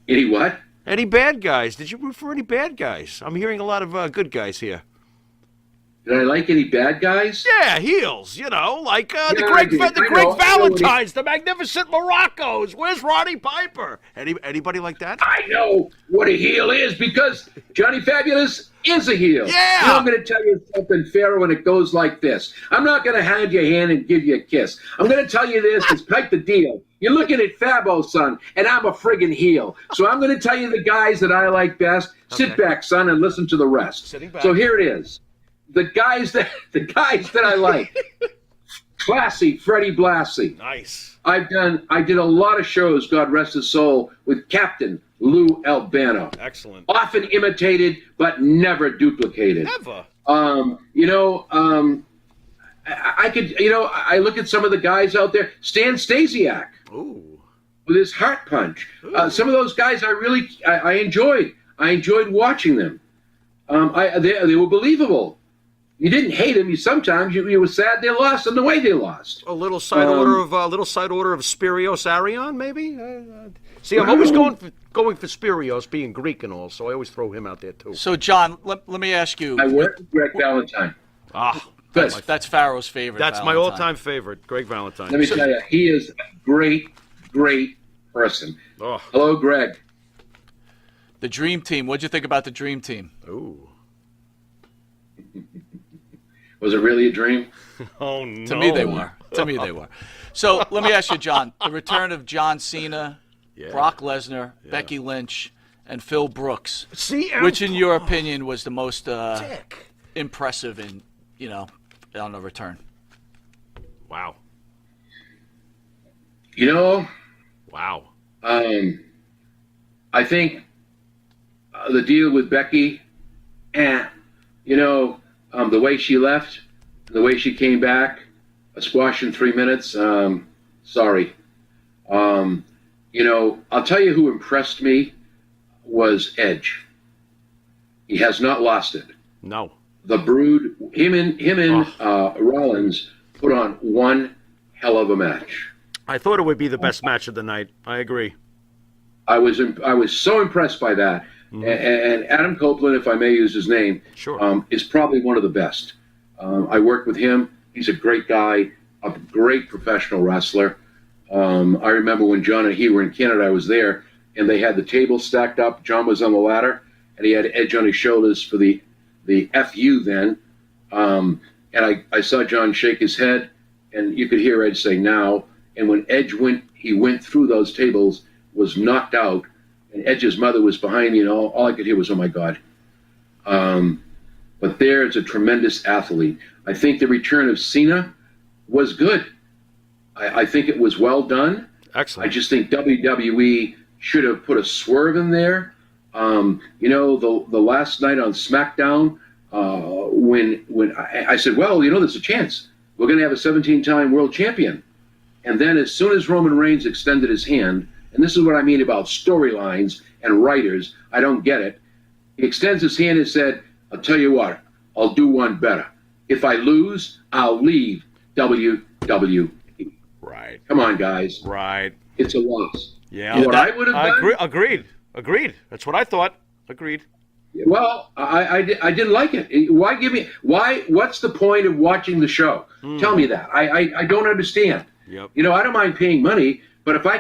Speaker 7: Any what?
Speaker 5: Any bad guys? Did you root for any bad guys? I'm hearing a lot of good guys here.
Speaker 7: Did I like any bad guys?
Speaker 5: Yeah, heels. You know, like the
Speaker 7: Yeah,
Speaker 5: Greg,
Speaker 7: I did.
Speaker 5: the
Speaker 7: I
Speaker 5: Greg
Speaker 7: know.
Speaker 5: Valentines, the Magnificent Moroccos. Where's Roddy Piper? Anybody like that?
Speaker 7: I know what a heel is because Johnny Fabulous is a heel.
Speaker 5: Yeah.
Speaker 7: You know, I'm going to tell you something, Pharaoh, and it goes like this. I'm not going to hand you a hand and give you a kiss. I'm going to tell you this. It's quite the deal. You're looking at Fabo, son, and I'm a friggin' heel. So I'm going to tell you the guys that I like best. Sit back, son, and listen to the rest.
Speaker 5: Sitting back.
Speaker 7: So here it is. The guys that I like. Classy, Freddie Blassie.
Speaker 5: Nice.
Speaker 7: I did a lot of shows, God rest his soul, with Captain Lou Albano.
Speaker 5: Excellent.
Speaker 7: Often imitated, but never duplicated.
Speaker 5: Never.
Speaker 7: I could, I look at some of the guys out there. Stan Stasiak
Speaker 5: Ooh.
Speaker 7: with his heart punch. Some of those guys I enjoyed. I enjoyed watching them. They were believable. You didn't hate them. Sometimes you were sad they lost and the way they lost.
Speaker 5: A little side order of Spyros Arion, maybe. See, I'm always going for Spyros, being Greek and all, so I always throw him out there too.
Speaker 3: So, John, let me ask you.
Speaker 7: I worked with Greg Valentine.
Speaker 3: That's Pharaoh's favorite.
Speaker 5: That's my
Speaker 3: Valentine.
Speaker 5: all-time favorite, Greg Valentine.
Speaker 7: Let me tell you, he is a great, great person.
Speaker 5: Oh.
Speaker 7: Hello, Greg.
Speaker 3: The Dream Team. What'd you think about the Dream Team?
Speaker 5: Ooh.
Speaker 7: Was it really a dream?
Speaker 5: Oh, no.
Speaker 3: To me, they were. So let me ask you, John. The return of John Cena, Brock Lesnar, Becky Lynch, and Phil Brooks. Which, in your opinion, was the most impressive on the return?
Speaker 5: Wow.
Speaker 7: Wow. I think the deal with Becky, the way she left, the way she came back, a squash in 3 minutes, sorry. I'll tell you who impressed me was Edge. He has not lost it.
Speaker 5: No.
Speaker 7: The Brood, him and Rollins put on one hell of a match.
Speaker 5: I thought it would be the best match of the night. I agree.
Speaker 7: I was so impressed by that. Mm-hmm. And Adam Copeland, if I may use his name, is probably one of the best. I worked with him. He's a great guy, a great professional wrestler. I remember when John and he were in Canada, I was there, and they had the table stacked up. John was on the ladder, and he had Edge on his shoulders for the FU then. And I saw John shake his head, and you could hear Edge say, now. And when Edge went through those tables, was knocked out, and Edge's mother was behind me, and all I could hear was, oh, my God. But there's a tremendous athlete. I think the return of Cena was good. I think it was well done.
Speaker 5: Excellent.
Speaker 7: I just think WWE should have put a swerve in there. The last night on SmackDown, when I said, well, there's a chance. We're going to have a 17-time world champion. And then as soon as Roman Reigns extended his hand, and this is what I mean about storylines and writers, I don't get it. He extends his hand and said, I'll tell you what, I'll do one better. If I lose, I'll leave WWE.
Speaker 5: Right.
Speaker 7: Come on, guys.
Speaker 5: Right.
Speaker 7: It's a loss.
Speaker 5: Yeah.
Speaker 7: What I would have done?
Speaker 5: Agreed. That's what I thought. Agreed.
Speaker 7: Well, I didn't like it. What's the point of watching the show? Tell me that. I don't understand.
Speaker 5: Yep.
Speaker 7: I don't mind paying money, but if I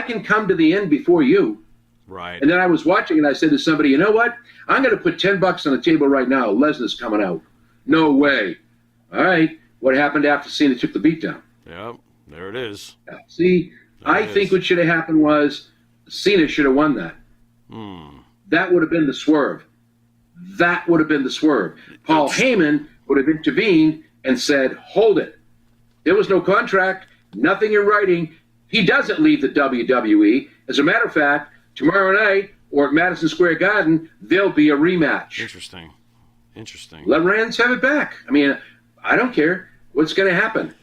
Speaker 7: can come to the end before you,
Speaker 5: right.
Speaker 7: And then I was watching and I said to somebody, you know what? I'm going to put $10 on the table right now. Lesnar's coming out. No way. All right. What happened after Cena took the beat down?
Speaker 5: Yep. There it is.
Speaker 7: See, I think what should have happened was Cena should have won that. That would have been the swerve. Paul Heyman would have intervened and said, hold it. There was no contract, nothing in writing. He doesn't leave the WWE. As a matter of fact, tomorrow night or at Madison Square Garden, there'll be a rematch.
Speaker 5: Interesting.
Speaker 7: Let Rand have it back. I mean, I don't care. What's going to happen?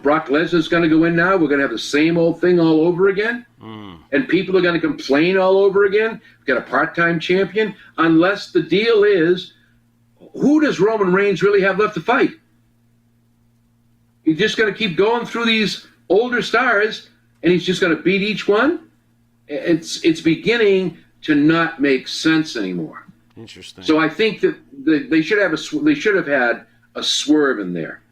Speaker 7: Brock Lesnar's going to go in now. We're going to have the same old thing all over again. And people are going to complain all over again. We've got a part-time champion. Unless the deal is, who does Roman Reigns really have left to fight? He's just going to keep going through these older stars, and he's just going to beat each one? It's beginning to not make sense anymore.
Speaker 5: Interesting.
Speaker 7: So I think that they should have had a swerve in there.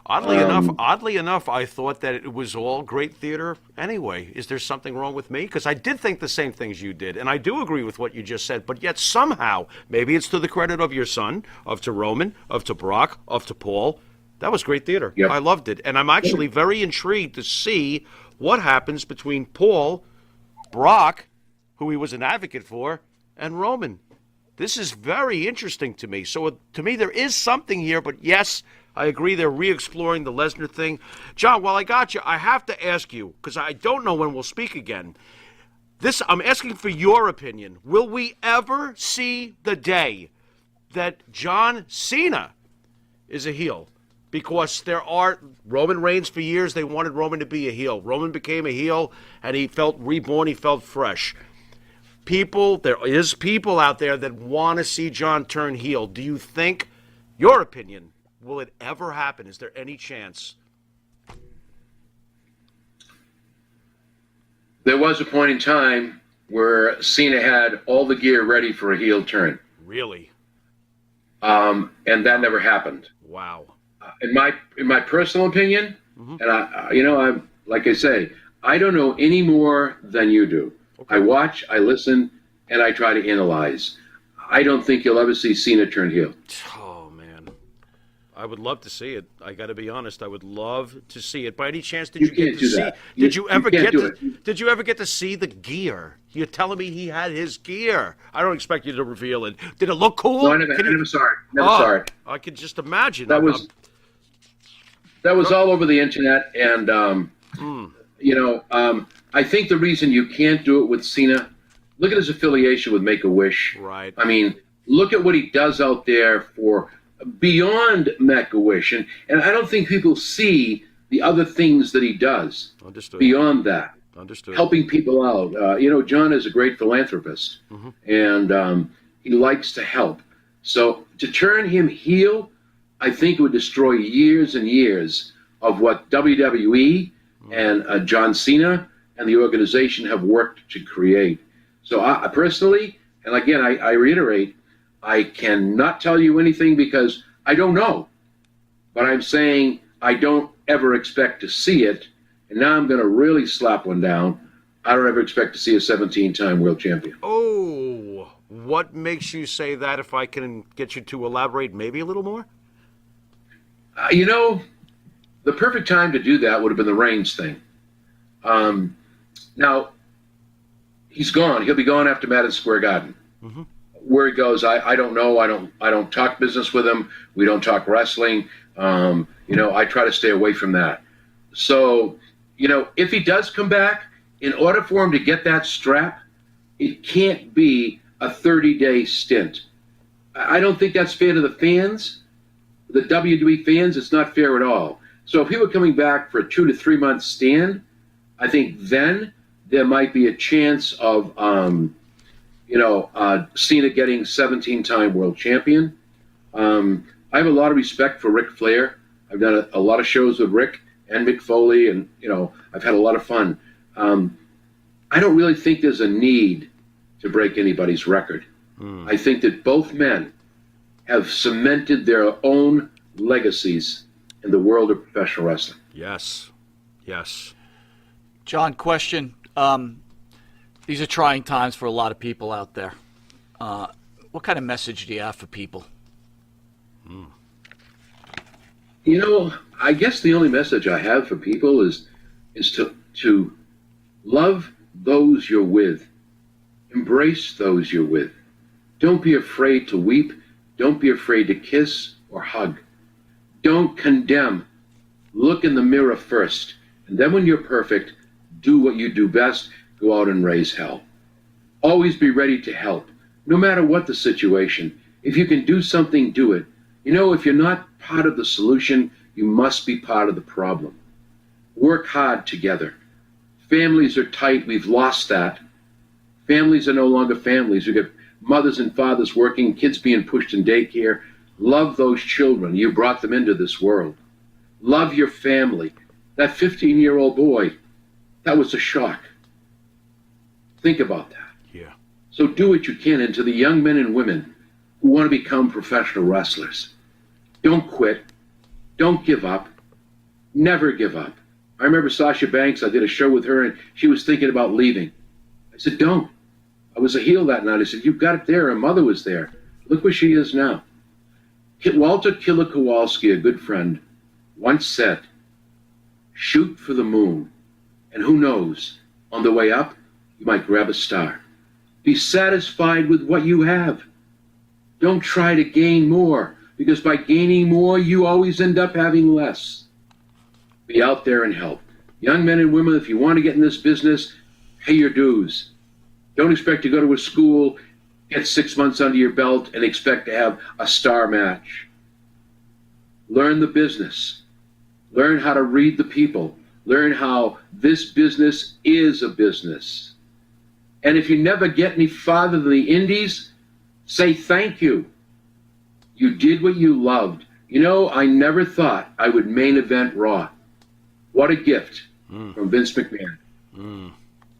Speaker 5: Oddly enough, I thought that it was all great theater anyway. Is there something wrong with me? Because I did think the same things you did, and I do agree with what you just said. But yet somehow, maybe it's to the credit of your son, of to Roman, of to Brock, of to Paul. That was great theater.
Speaker 7: Yep.
Speaker 5: I loved it, and I'm actually very intrigued to see what happens between Paul, Brock, who he was an advocate for, and Roman. This is very interesting to me. So to me, there is something here. But yes, I agree they're re-exploring the Lesnar thing. John, while I got you, I have to ask you, because I don't know when we'll speak again. I'm asking for your opinion. Will we ever see the day that John Cena is a heel? Because Roman Reigns for years, they wanted Roman to be a heel. Roman became a heel, and he felt reborn, he felt fresh. There is people out there that want to see John turn heel. Do you think, your opinion, will it ever happen? Is there any chance?
Speaker 7: There was a point in time where Cena had all the gear ready for a heel turn.
Speaker 5: Really?
Speaker 7: And that never happened.
Speaker 5: Wow.
Speaker 7: In my personal opinion, and I'm like I say, I don't know any more than you do. Okay. I watch, I listen, and I try to analyze. I don't think you'll ever see Cena turn heel.
Speaker 5: Oh man, I would love to see it. I got to be honest. I would love to see it. By any chance, did you get to see? Did you ever get to see the gear? You're telling me he had his gear. I don't expect you to reveal it. Did it look cool?
Speaker 7: No, I never saw it. Never saw it.
Speaker 5: I could just imagine.
Speaker 7: That was all over the internet, and I think the reason you can't do it with Cena, look at his affiliation with Make-A-Wish.
Speaker 5: Right.
Speaker 7: I mean, look at what he does out there for beyond Make-A-Wish, and I don't think people see the other things that he does.
Speaker 5: Understood.
Speaker 7: Beyond that.
Speaker 5: Understood.
Speaker 7: Helping people out. John is a great philanthropist, and he likes to help. So to turn him heel, I think it would destroy years and years of what WWE and John Cena and the organization have worked to create. So I personally, and again, I reiterate, I cannot tell you anything because I don't know. But I'm saying I don't ever expect to see it. And now I'm going to really slap one down. I don't ever expect to see a 17-time world champion.
Speaker 5: Oh, what makes you say that? If I can get you to elaborate maybe a little more?
Speaker 7: The perfect time to do that would have been the Reigns thing. Now, he's gone. He'll be gone after Madison Square Garden. Where he goes, I don't know. I don't talk business with him. We don't talk wrestling. I try to stay away from that. So, if he does come back, in order for him to get that strap, it can't be a 30-day stint. I don't think that's fair to the fans, the WWE fans. It's not fair at all. So if he were coming back for a 2 to 3 month stand, I think then there might be a chance of, Cena getting 17-time world champion. I have a lot of respect for Ric Flair. I've done a lot of shows with Rick and Mick Foley, and, I've had a lot of fun. I don't really think there's a need to break anybody's record. I think that both men have cemented their own legacies in the world of professional wrestling.
Speaker 5: Yes.
Speaker 3: John, question. These are trying times for a lot of people out there. What kind of message do you have for people?
Speaker 7: I guess the only message I have for people is to love those you're with. Embrace those you're with. Don't be afraid to weep. Don't be afraid to kiss or hug. Don't condemn. Look in the mirror first. And then when you're perfect, do what you do best. Go out and raise hell. Always be ready to help, no matter what the situation. If you can do something, do it. If you're not part of the solution, you must be part of the problem. Work hard together. Families are tight. We've lost that. Families are no longer families. We get mothers and fathers working, kids being pushed in daycare. Love those children. You brought them into this world. Love your family. That 15-year-old boy, that was a shock. Think about that.
Speaker 5: Yeah.
Speaker 7: So do what you can. And to the young men and women who want to become professional wrestlers. Don't quit. Don't give up. Never give up. I remember Sasha Banks, I did a show with her, and she was thinking about leaving. I said, don't. I was a heel that night. I said, you've got it there. Her mother was there. Look where she is now. Walter Killer Kowalski, a good friend, once said, shoot for the moon. And who knows, on the way up, you might grab a star. Be satisfied with what you have. Don't try to gain more, because by gaining more, you always end up having less. Be out there and help. Young men and women, if you want to get in this business, pay your dues. Don't expect to go to a school, get 6 months under your belt, and expect to have a star match. Learn the business. Learn how to read the people. Learn how this business is a business. And if you never get any farther than the indies, say thank you. You did what you loved. You know, I never thought I would main event Raw. What a gift from Vince McMahon.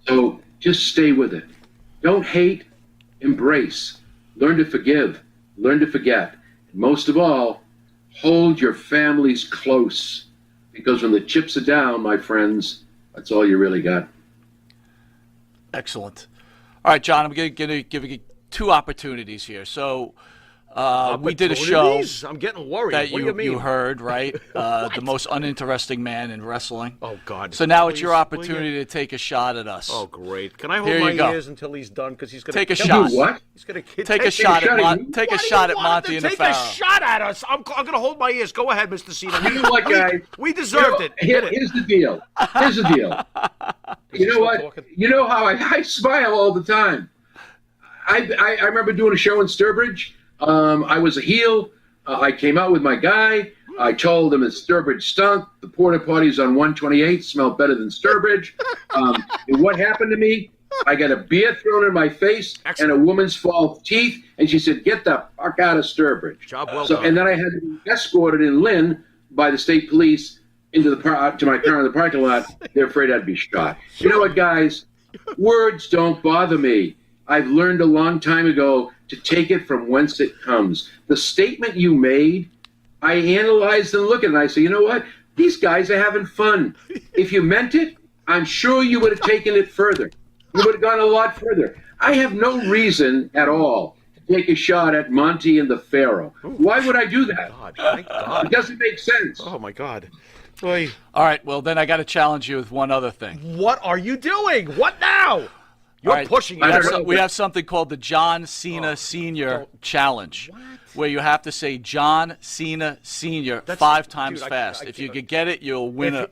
Speaker 7: So just stay with it. Don't hate, embrace. Learn to forgive, learn to forget. And most of all, hold your families close. Because when the chips are down, my friends, that's all you really got.
Speaker 3: Excellent. All right, John, I'm going to give you 2 opportunities here. So we did a show.
Speaker 5: I'm getting worried.
Speaker 3: That
Speaker 5: what do you mean?
Speaker 3: You heard, right? The most uninteresting man in wrestling.
Speaker 5: Oh, God.
Speaker 3: So now it's your opportunity to take a shot at us.
Speaker 5: Oh, great. Can I hold
Speaker 3: Here
Speaker 5: my
Speaker 3: you go.
Speaker 5: ears until he's done? Because he's going to
Speaker 3: Take a shot.
Speaker 7: Do what?
Speaker 5: He's going
Speaker 3: Take a shot at Monte the Pharaoh.
Speaker 5: Take a shot at us. I'm going to hold my ears. Go ahead, Mr. Cena.
Speaker 7: You know what, guys?
Speaker 5: We deserved it.
Speaker 7: Here's the deal. Here's the deal. You know what?
Speaker 5: Talking?
Speaker 7: You know how I smile all the time. I remember doing a show in Sturbridge. I was a heel. I came out with my guy. I told him that Sturbridge stunk. The porta potties on 128 smelled better than Sturbridge. And what happened to me? I got a beer thrown in my face and a woman's false teeth, and she said, "Get the fuck out of Sturbridge."
Speaker 5: Job well done.
Speaker 7: And then I had to be escorted in Lynn by the state police into to my car in the parking lot. They're afraid I'd be shot. You know what, guys? Words don't bother me. I've learned a long time ago to take it from whence it comes. The statement you made, I analyzed and look at it, and I say, you know what? These guys are having fun. If you meant it, I'm sure you would have taken it further. You would have gone a lot further. I have no reason at all to take a shot at Monte and the Pharaoh. Why would I do that?
Speaker 5: God, thank God.
Speaker 7: It doesn't make sense.
Speaker 5: Oh, my God. Boy.
Speaker 3: All right, well, then I got to challenge you with one other thing.
Speaker 5: What are you doing? What now? You're
Speaker 3: All right,
Speaker 5: pushing
Speaker 3: we
Speaker 5: it.
Speaker 3: have, we have something called the John Cena Sr. Challenge, where you have to say John Cena Sr. 5 times
Speaker 5: dude,
Speaker 3: fast.
Speaker 5: I
Speaker 3: if you
Speaker 5: can't-
Speaker 3: could get it, you'll win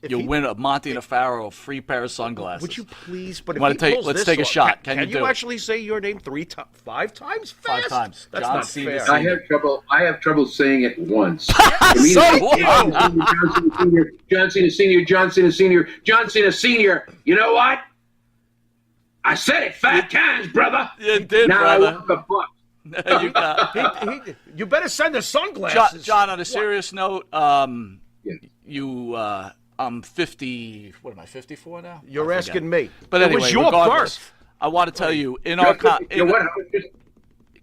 Speaker 3: you'll win a Monte the Pharaoh free pair of sunglasses.
Speaker 5: Would you please? But
Speaker 3: You wanna
Speaker 5: if he
Speaker 3: take-
Speaker 5: pulls
Speaker 3: let's
Speaker 5: this
Speaker 3: take a
Speaker 5: off-
Speaker 3: shot. Can you do
Speaker 5: you
Speaker 3: it?
Speaker 5: actually say your name 5 times fast?
Speaker 3: 5 times.
Speaker 5: That's
Speaker 3: John
Speaker 5: not
Speaker 3: Cena
Speaker 5: fair.
Speaker 3: Sr.
Speaker 7: I have trouble saying it once.
Speaker 3: So what?
Speaker 7: John Cena Sr., John Cena Sr., John Cena Sr. You know what? I said it 5 times, brother.
Speaker 3: You did,
Speaker 7: now
Speaker 3: brother.
Speaker 7: I want the buck.
Speaker 3: You got
Speaker 5: You better send the sunglasses.
Speaker 3: John, on a serious note, I'm 50. What am I? 54 now.
Speaker 5: You're asking me.
Speaker 3: But anyway,
Speaker 5: it was your
Speaker 3: regardless,
Speaker 5: birth.
Speaker 3: I want to tell you in
Speaker 7: You're
Speaker 3: our.
Speaker 7: 50 you're what?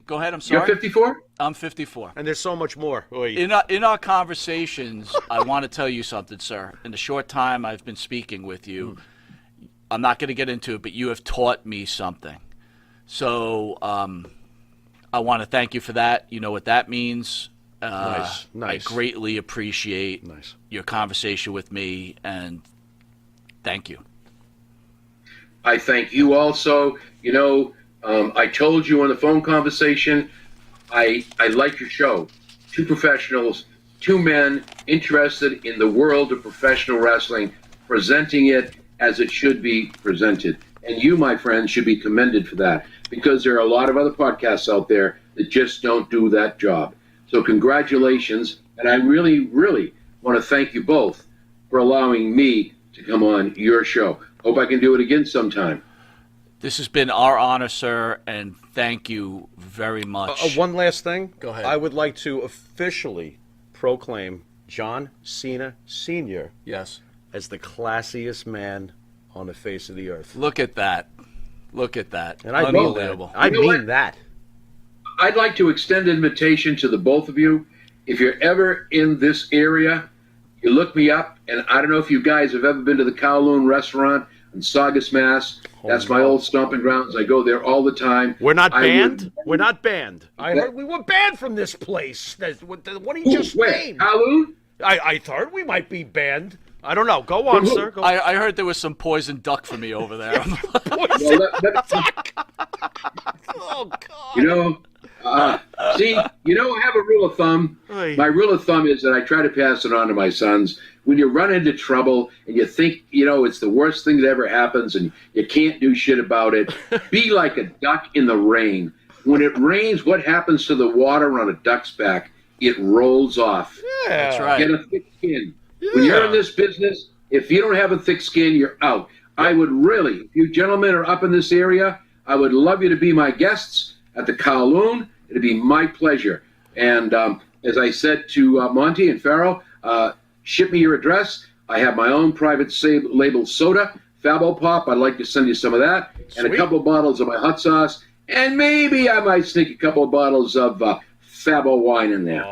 Speaker 3: Go ahead. I'm
Speaker 7: You're
Speaker 3: sorry.
Speaker 7: 54?
Speaker 3: I'm 54.
Speaker 5: And there's so much more. Oy.
Speaker 3: In our conversations, I want to tell you something, sir. In the short time I've been speaking with you, I'm not going to get into it, but you have taught me something. So I want to thank you for that. You know what that means.
Speaker 5: Nice.
Speaker 3: I greatly appreciate
Speaker 5: Nice.
Speaker 3: your conversation with me, and thank you.
Speaker 7: I thank you also. You know, I told you on the phone conversation, I like your show. 2 professionals, 2 men interested in the world of professional wrestling, presenting it as it should be presented. And you, my friend, should be commended for that, because there are a lot of other podcasts out there that just don't do that job. So congratulations, and I really, really want to thank you both for allowing me to come on your show. Hope I can do it again sometime.
Speaker 3: This has been our honor, sir, and thank you very much.
Speaker 5: One last thing.
Speaker 3: Go ahead.
Speaker 5: I would like to officially proclaim John Cena Sr.
Speaker 3: Yes.
Speaker 5: as the classiest man on the face of the earth.
Speaker 3: Look at that. Look at that.
Speaker 5: And I mean
Speaker 3: Unbelievable.
Speaker 5: that. I
Speaker 7: You know
Speaker 5: mean
Speaker 7: what?
Speaker 5: that.
Speaker 7: I'd like to extend an invitation to the both of you. If you're ever in this area, you look me up, and I don't know if you guys have ever been to the Kowloon restaurant in Saugus, Mass. That's my old stomping grounds. I go there all the time.
Speaker 5: We're not banned? We're not banned. I heard we were banned from this place. What he just
Speaker 7: Where?
Speaker 5: named.
Speaker 7: Kowloon?
Speaker 5: I thought we might be banned. I don't know. Go on, sir. Go
Speaker 3: I heard there was some poisoned duck for me over there.
Speaker 7: Well,
Speaker 5: Oh, God.
Speaker 7: you know, see, you know, I have a rule of thumb.
Speaker 5: Oy.
Speaker 7: My rule of thumb is that I try to pass it on to my sons. When you run into trouble and you think, you know, it's the worst thing that ever happens and you can't do shit about it, be like a duck in the rain. When it rains, what happens to the water on a duck's back? It rolls off.
Speaker 5: Yeah.
Speaker 3: That's right.
Speaker 7: Get a thick skin. When you're in this business, if you don't have a thick skin, you're out. I would really, if you gentlemen are up in this area, I would love you to be my guests at the Kowloon. It'd be my pleasure. And as I said to Monty and Pharaoh, ship me your address. I have my own private label soda, Fabo Pop. I'd like to send you some of that, and a couple of bottles of my hot sauce, and maybe I might sneak a couple of bottles of Fabo wine in there.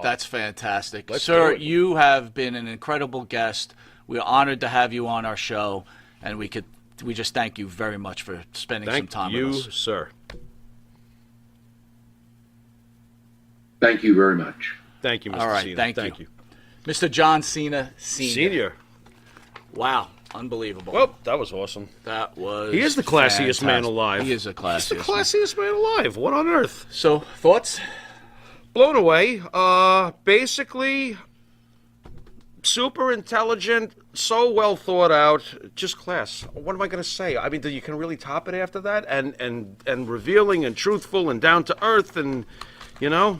Speaker 3: That's fantastic.
Speaker 5: Let's
Speaker 3: Sir,
Speaker 5: do it.
Speaker 3: you have been an incredible guest. We're honored to have you on our show, and we just thank you very much for spending some time
Speaker 5: you,
Speaker 3: with us.
Speaker 5: sir.
Speaker 7: Thank you very much.
Speaker 5: Thank you, Mr.
Speaker 3: All right,
Speaker 5: Cena.
Speaker 3: thank you. Mr. John Cena Sr.
Speaker 5: Senior.
Speaker 3: Wow, unbelievable.
Speaker 5: Well, that was awesome.
Speaker 3: That was
Speaker 5: He is the classiest man
Speaker 3: fantastic.
Speaker 5: alive.
Speaker 3: He is the classiest.
Speaker 5: He's the classiest man alive. What on earth?
Speaker 3: So, thoughts?
Speaker 5: Blown away. Basically, super intelligent, so well thought out, just class. What am I going to say? I mean, you can really top it after that, and revealing and truthful and down to earth, and you know,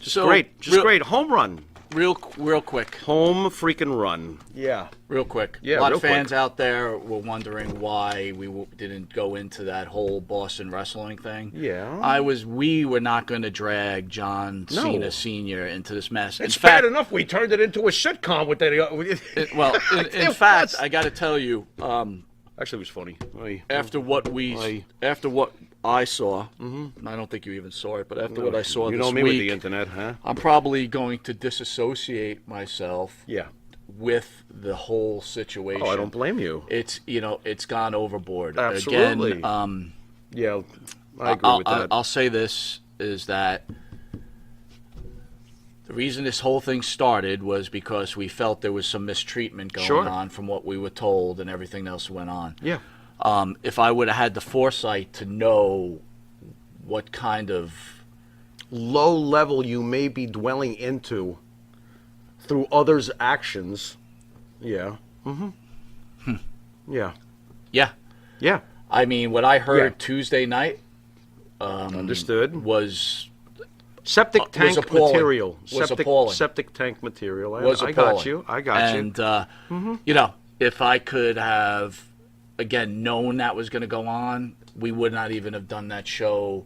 Speaker 5: just great, great. Home run.
Speaker 3: Real quick.
Speaker 5: Home freaking run. Yeah.
Speaker 3: Real quick.
Speaker 5: Yeah,
Speaker 3: a lot
Speaker 5: real
Speaker 3: of fans
Speaker 5: quick.
Speaker 3: out there were wondering why we didn't go into that whole Boston wrestling thing.
Speaker 5: Yeah.
Speaker 3: We were not going to drag John
Speaker 5: No.
Speaker 3: Cena Sr. into this mess.
Speaker 5: It's
Speaker 3: in fact,
Speaker 5: bad enough we turned it into a sitcom with that.
Speaker 3: in fact, I got to tell you,
Speaker 5: Actually, it was funny.
Speaker 3: after what I saw, I don't think you even saw it, but after what I saw
Speaker 5: You
Speaker 3: this
Speaker 5: know me with
Speaker 3: week,
Speaker 5: the internet, huh?
Speaker 3: I'm probably going to disassociate myself
Speaker 5: Yeah.
Speaker 3: with the whole situation.
Speaker 5: Oh, I don't blame you.
Speaker 3: It's it's gone overboard.
Speaker 5: Absolutely.
Speaker 3: Again,
Speaker 5: Yeah, I agree with that.
Speaker 3: I'll say this is that the reason this whole thing started was because we felt there was some mistreatment going on from what we were told and everything else went on.
Speaker 5: Yeah.
Speaker 3: If I would have had the foresight to know what kind of
Speaker 5: Low level you may be dwelling into through others' actions. Yeah. Mm-hmm. Yeah.
Speaker 3: yeah,
Speaker 5: Yeah.
Speaker 3: I mean, what I heard
Speaker 5: Yeah.
Speaker 3: Tuesday night
Speaker 5: Understood.
Speaker 3: was
Speaker 5: Septic tank
Speaker 3: appalling.
Speaker 5: material.
Speaker 3: Was appalling.
Speaker 5: Septic tank material.
Speaker 3: was
Speaker 5: I
Speaker 3: appalling.
Speaker 5: got you. I got you.
Speaker 3: And you know, if I could have again known that was going to go on, we would not even have done that show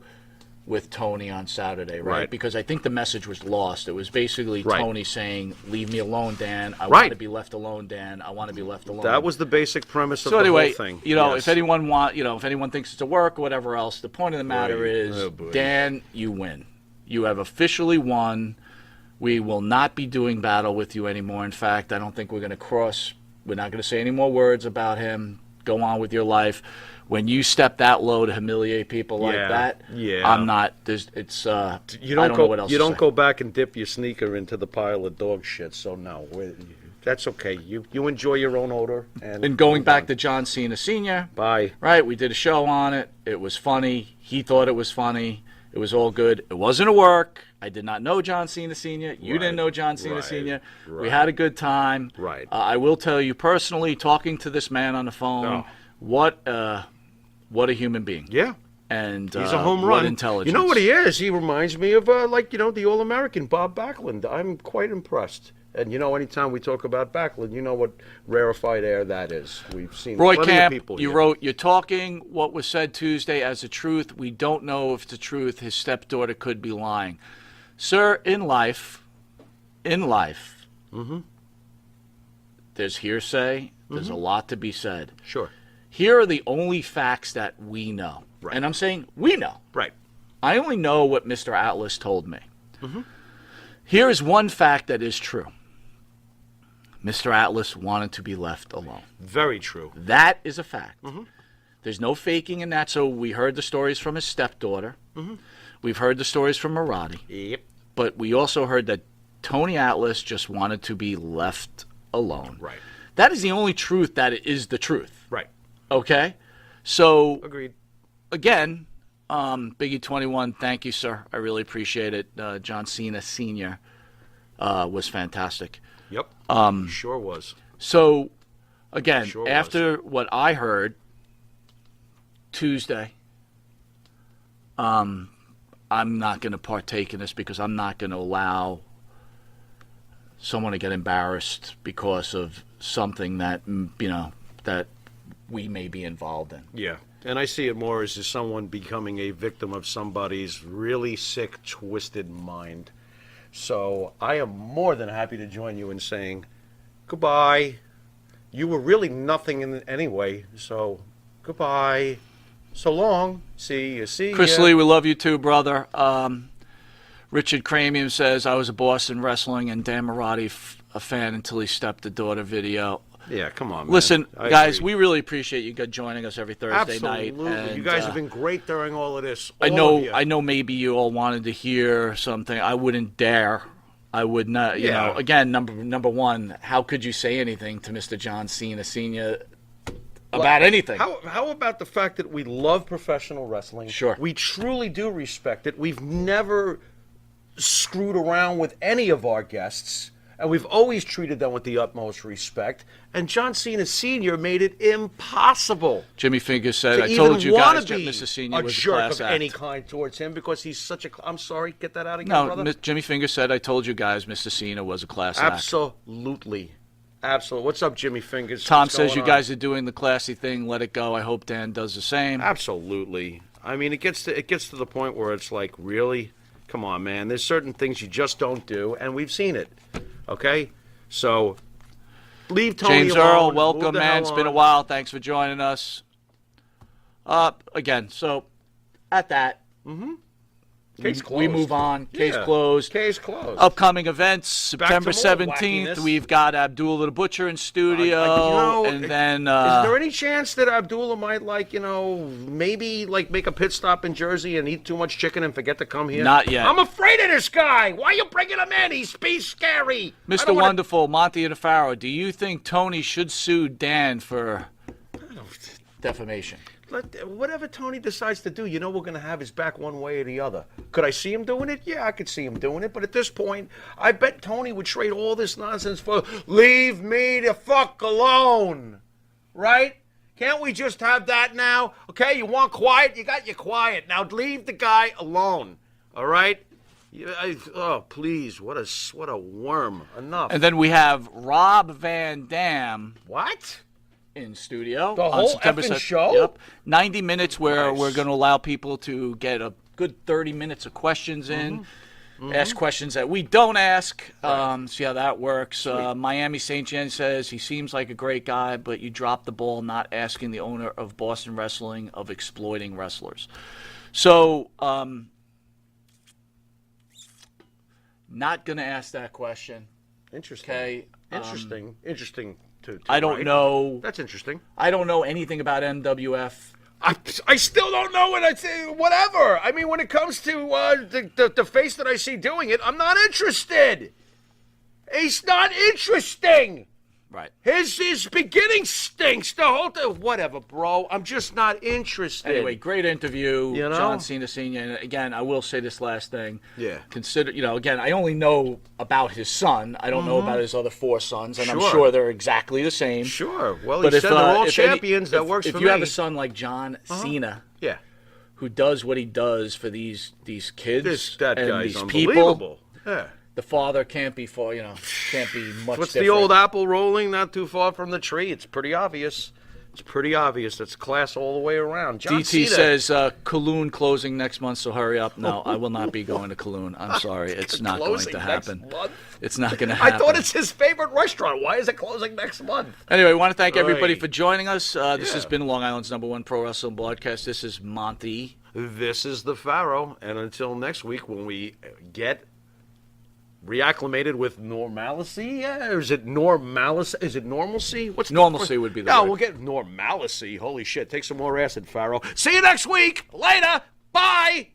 Speaker 3: with Tony on Saturday, right?
Speaker 5: Right.
Speaker 3: Because I think the message was lost. It was basically
Speaker 5: Right.
Speaker 3: Tony saying, "Leave me alone, Dan. I want
Speaker 5: Right.
Speaker 3: to be left alone, Dan. I want to be left alone."
Speaker 5: That was the basic premise of
Speaker 3: so
Speaker 5: the
Speaker 3: anyway,
Speaker 5: whole thing.
Speaker 3: you know,
Speaker 5: Yes.
Speaker 3: if anyone thinks it's a work or whatever else, the point of the matter
Speaker 5: Right.
Speaker 3: is,
Speaker 5: Oh, boy.
Speaker 3: Dan, you win. You have officially won. We will not be doing battle with you anymore. In fact, I don't think we're going to cross. We're not going to say any more words about him. Go on with your life. When you step that low to humiliate people like
Speaker 5: Yeah,
Speaker 3: that,
Speaker 5: yeah.
Speaker 3: I'm not. It's.
Speaker 5: You
Speaker 3: I
Speaker 5: don't
Speaker 3: don't
Speaker 5: go.
Speaker 3: know what else
Speaker 5: You
Speaker 3: to
Speaker 5: don't
Speaker 3: say.
Speaker 5: go back and dip your sneaker into the pile of dog shit. So no, that's okay. You enjoy your own odor.
Speaker 3: And going back to John Cena Sr.
Speaker 5: Bye.
Speaker 3: Right, we did a show on it. It was funny. He thought it was funny. It was all good. It wasn't a work. I did not know John Cena Sr. You
Speaker 5: Right,
Speaker 3: didn't know John Cena
Speaker 5: right,
Speaker 3: Sr. We
Speaker 5: right.
Speaker 3: had a good time.
Speaker 5: Right.
Speaker 3: I will tell you personally, talking to this man on the phone, what a human being.
Speaker 5: Yeah.
Speaker 3: And
Speaker 5: He's a home
Speaker 3: what
Speaker 5: run.
Speaker 3: intelligence.
Speaker 5: You know what he is? He reminds me of the All-American Bob Backlund. I'm quite impressed. And anytime we talk about Backlund, you know what rarefied air that is. We've seen
Speaker 3: Roy
Speaker 5: plenty
Speaker 3: Camp,
Speaker 5: of people.
Speaker 3: you
Speaker 5: here.
Speaker 3: wrote, "You're talking what was said Tuesday as the truth. We don't know if it's the truth. His stepdaughter could be lying." Sir, in life, there's hearsay. There's a lot to be said.
Speaker 5: Sure.
Speaker 3: Here are the only facts that we know.
Speaker 5: Right.
Speaker 3: And I'm saying we know.
Speaker 5: Right.
Speaker 3: I only know what Mr. Atlas told me. Here is one fact that is true. Mr. Atlas wanted to be left alone.
Speaker 5: Very true.
Speaker 3: That is a fact. There's no faking in that. So we heard the stories from his stepdaughter. We've heard the stories from Marati.
Speaker 5: Yep.
Speaker 3: But we also heard that Tony Atlas just wanted to be left alone.
Speaker 5: Right.
Speaker 3: That is the only truth that is the truth.
Speaker 5: Right.
Speaker 3: Okay? So,
Speaker 5: Agreed.
Speaker 3: again, Biggie 21, thank you, sir. I really appreciate it. John Cena Sr. Was fantastic.
Speaker 5: Yep. Sure was.
Speaker 3: So, again,
Speaker 5: Sure
Speaker 3: after what I heard Tuesday, I'm not going to partake in this because I'm not going to allow someone to get embarrassed because of something that, that we may be involved in.
Speaker 5: Yeah. And I see it more as someone becoming a victim of somebody's really sick, twisted mind. So I am more than happy to join you in saying, goodbye. You were really nothing in anyway, so goodbye. So long. See you.
Speaker 3: Chris Lee, we love you too, brother. Richard Cramium says, I was a Boston Wrestling and Dan Marati a fan until he stepped the daughter video.
Speaker 5: Yeah, come on, man.
Speaker 3: Listen,
Speaker 5: I
Speaker 3: guys,
Speaker 5: agree.
Speaker 3: we really appreciate you joining us every Thursday night.
Speaker 5: Absolutely.
Speaker 3: And,
Speaker 5: you guys have been great during all of this.
Speaker 3: I
Speaker 5: All of you.
Speaker 3: know maybe you all wanted to hear something. I wouldn't dare. I would not, you know, again, number one, how could you say anything to Mr. John Cena Sr. about anything?
Speaker 5: How about the fact that we love professional wrestling?
Speaker 3: Sure.
Speaker 5: We truly do respect it. We've never screwed around with any of our guests, and we've always treated them with the utmost respect. And John Cena Sr. made it impossible.
Speaker 3: Jimmy Fingers said,
Speaker 5: to
Speaker 3: I told you
Speaker 5: even
Speaker 3: guys
Speaker 5: wanna
Speaker 3: that
Speaker 5: be
Speaker 3: Mr. Senior
Speaker 5: a
Speaker 3: was a
Speaker 5: jerk
Speaker 3: class
Speaker 5: of
Speaker 3: act.
Speaker 5: any kind towards him because he's such a. I'm sorry, get that out again,
Speaker 3: No,
Speaker 5: brother.
Speaker 3: Jimmy Fingers said, I told you guys Mr. Cena was a class act.
Speaker 5: Absolutely. What's up, Jimmy Fingers?
Speaker 3: Tom
Speaker 5: What's
Speaker 3: says
Speaker 5: going
Speaker 3: you
Speaker 5: on?
Speaker 3: guys are doing the classy thing. Let it go. I hope Dan does the same.
Speaker 5: Absolutely. I mean, it gets to the point where it's like, really, come on, man. There's certain things you just don't do, and we've seen it. Okay, so leave Tony
Speaker 3: James
Speaker 5: alone.
Speaker 3: Earl,
Speaker 5: Move
Speaker 3: welcome,
Speaker 5: the
Speaker 3: man.
Speaker 5: hell
Speaker 3: It's been a
Speaker 5: on.
Speaker 3: while. Thanks for joining us. Again, so at that,
Speaker 5: Case
Speaker 3: we
Speaker 5: closed.
Speaker 3: move on. Case
Speaker 5: Yeah.
Speaker 3: closed.
Speaker 5: Case closed.
Speaker 3: Upcoming events, September
Speaker 5: more
Speaker 3: 17th,
Speaker 5: wackiness.
Speaker 3: we've got Abdullah the Butcher in studio, and then
Speaker 5: is there any chance that Abdullah might, maybe make a pit stop in Jersey and eat too much chicken and forget to come here?
Speaker 3: Not yet.
Speaker 5: I'm afraid of this guy. Why are you bringing him in? He's scary. I
Speaker 3: Mr.
Speaker 5: don't wanna-
Speaker 3: Wonderful, Monte The Pharaoh, do you think Tony should sue Dan for defamation?
Speaker 5: Whatever Tony decides to do, we're going to have his back one way or the other. Could I see him doing it? Yeah, I could see him doing it. But at this point, I bet Tony would trade all this nonsense for leave me the fuck alone. Right? Can't we just have that now? Okay, you want quiet? You got your quiet. Now leave the guy alone. All right? Oh, please. What a worm. Enough.
Speaker 3: And then we have Rob Van Dam
Speaker 5: What?
Speaker 3: in studio.
Speaker 5: The
Speaker 3: on
Speaker 5: whole
Speaker 3: September
Speaker 5: effing
Speaker 3: 7th.
Speaker 5: show?
Speaker 3: Yep. 90 minutes where
Speaker 5: Nice.
Speaker 3: we're going to allow people to get a good 30 minutes of questions in. Ask questions that we don't ask. See how that works. Miami St. John says he seems like a great guy, but you dropped the ball not asking the owner of Boston Wrestling of exploiting wrestlers. So, not going to ask that question.
Speaker 5: Interesting.
Speaker 3: Okay.
Speaker 5: Interesting.
Speaker 3: I don't know.
Speaker 5: That's interesting.
Speaker 3: I don't know anything about MWF.
Speaker 5: I still don't know what I say. Whatever. I mean, when it comes to the face that I see doing it, I'm not interested. He's not interesting.
Speaker 3: Right.
Speaker 5: His beginning stinks. The whole thing. Whatever, bro. I'm just not interested.
Speaker 3: Anyway, great interview,
Speaker 5: You know?
Speaker 3: John Cena Sr. And again, I will say this last thing.
Speaker 5: Yeah.
Speaker 3: Consider, again, I only know about his son. I don't know about his other 4 sons, and I'm
Speaker 5: Sure.
Speaker 3: sure they're exactly the same.
Speaker 5: Sure. Well,
Speaker 3: But
Speaker 5: he
Speaker 3: if
Speaker 5: said they're all
Speaker 3: if
Speaker 5: champions.
Speaker 3: any,
Speaker 5: that works
Speaker 3: if
Speaker 5: for
Speaker 3: you
Speaker 5: me.
Speaker 3: have a son like John Cena,
Speaker 5: Yeah.
Speaker 3: who does what he does for these kids
Speaker 5: That
Speaker 3: and
Speaker 5: guy's
Speaker 3: these people,
Speaker 5: unbelievable. Yeah.
Speaker 3: the father can't be can't be much
Speaker 5: What's
Speaker 3: different.
Speaker 5: the old apple rolling not too far from the tree? It's pretty obvious. It's pretty obvious. That's class all the way around. John
Speaker 3: DT
Speaker 5: Cena.
Speaker 3: says Kowloon closing next month, so hurry up. No, I will not be going to Kowloon. I'm sorry. It's not going
Speaker 5: Closing
Speaker 3: to
Speaker 5: next
Speaker 3: happen.
Speaker 5: month?
Speaker 3: It's not going to happen.
Speaker 5: I thought it's his favorite restaurant. Why is it closing next month?
Speaker 3: Anyway, I want to thank everybody
Speaker 5: Right.
Speaker 3: for joining us. This has been Long Island's #1 pro wrestling broadcast. This is Monty.
Speaker 5: This is the Pharaoh, and until next week when we get reacclimated with normalcy, or is it normalcy? Is it normalcy? What's
Speaker 3: Normalcy would be the
Speaker 5: No,
Speaker 3: word.
Speaker 5: we'll get normalcy. Holy shit! Take some more acid, Pharaoh. See you next week. Later. Bye.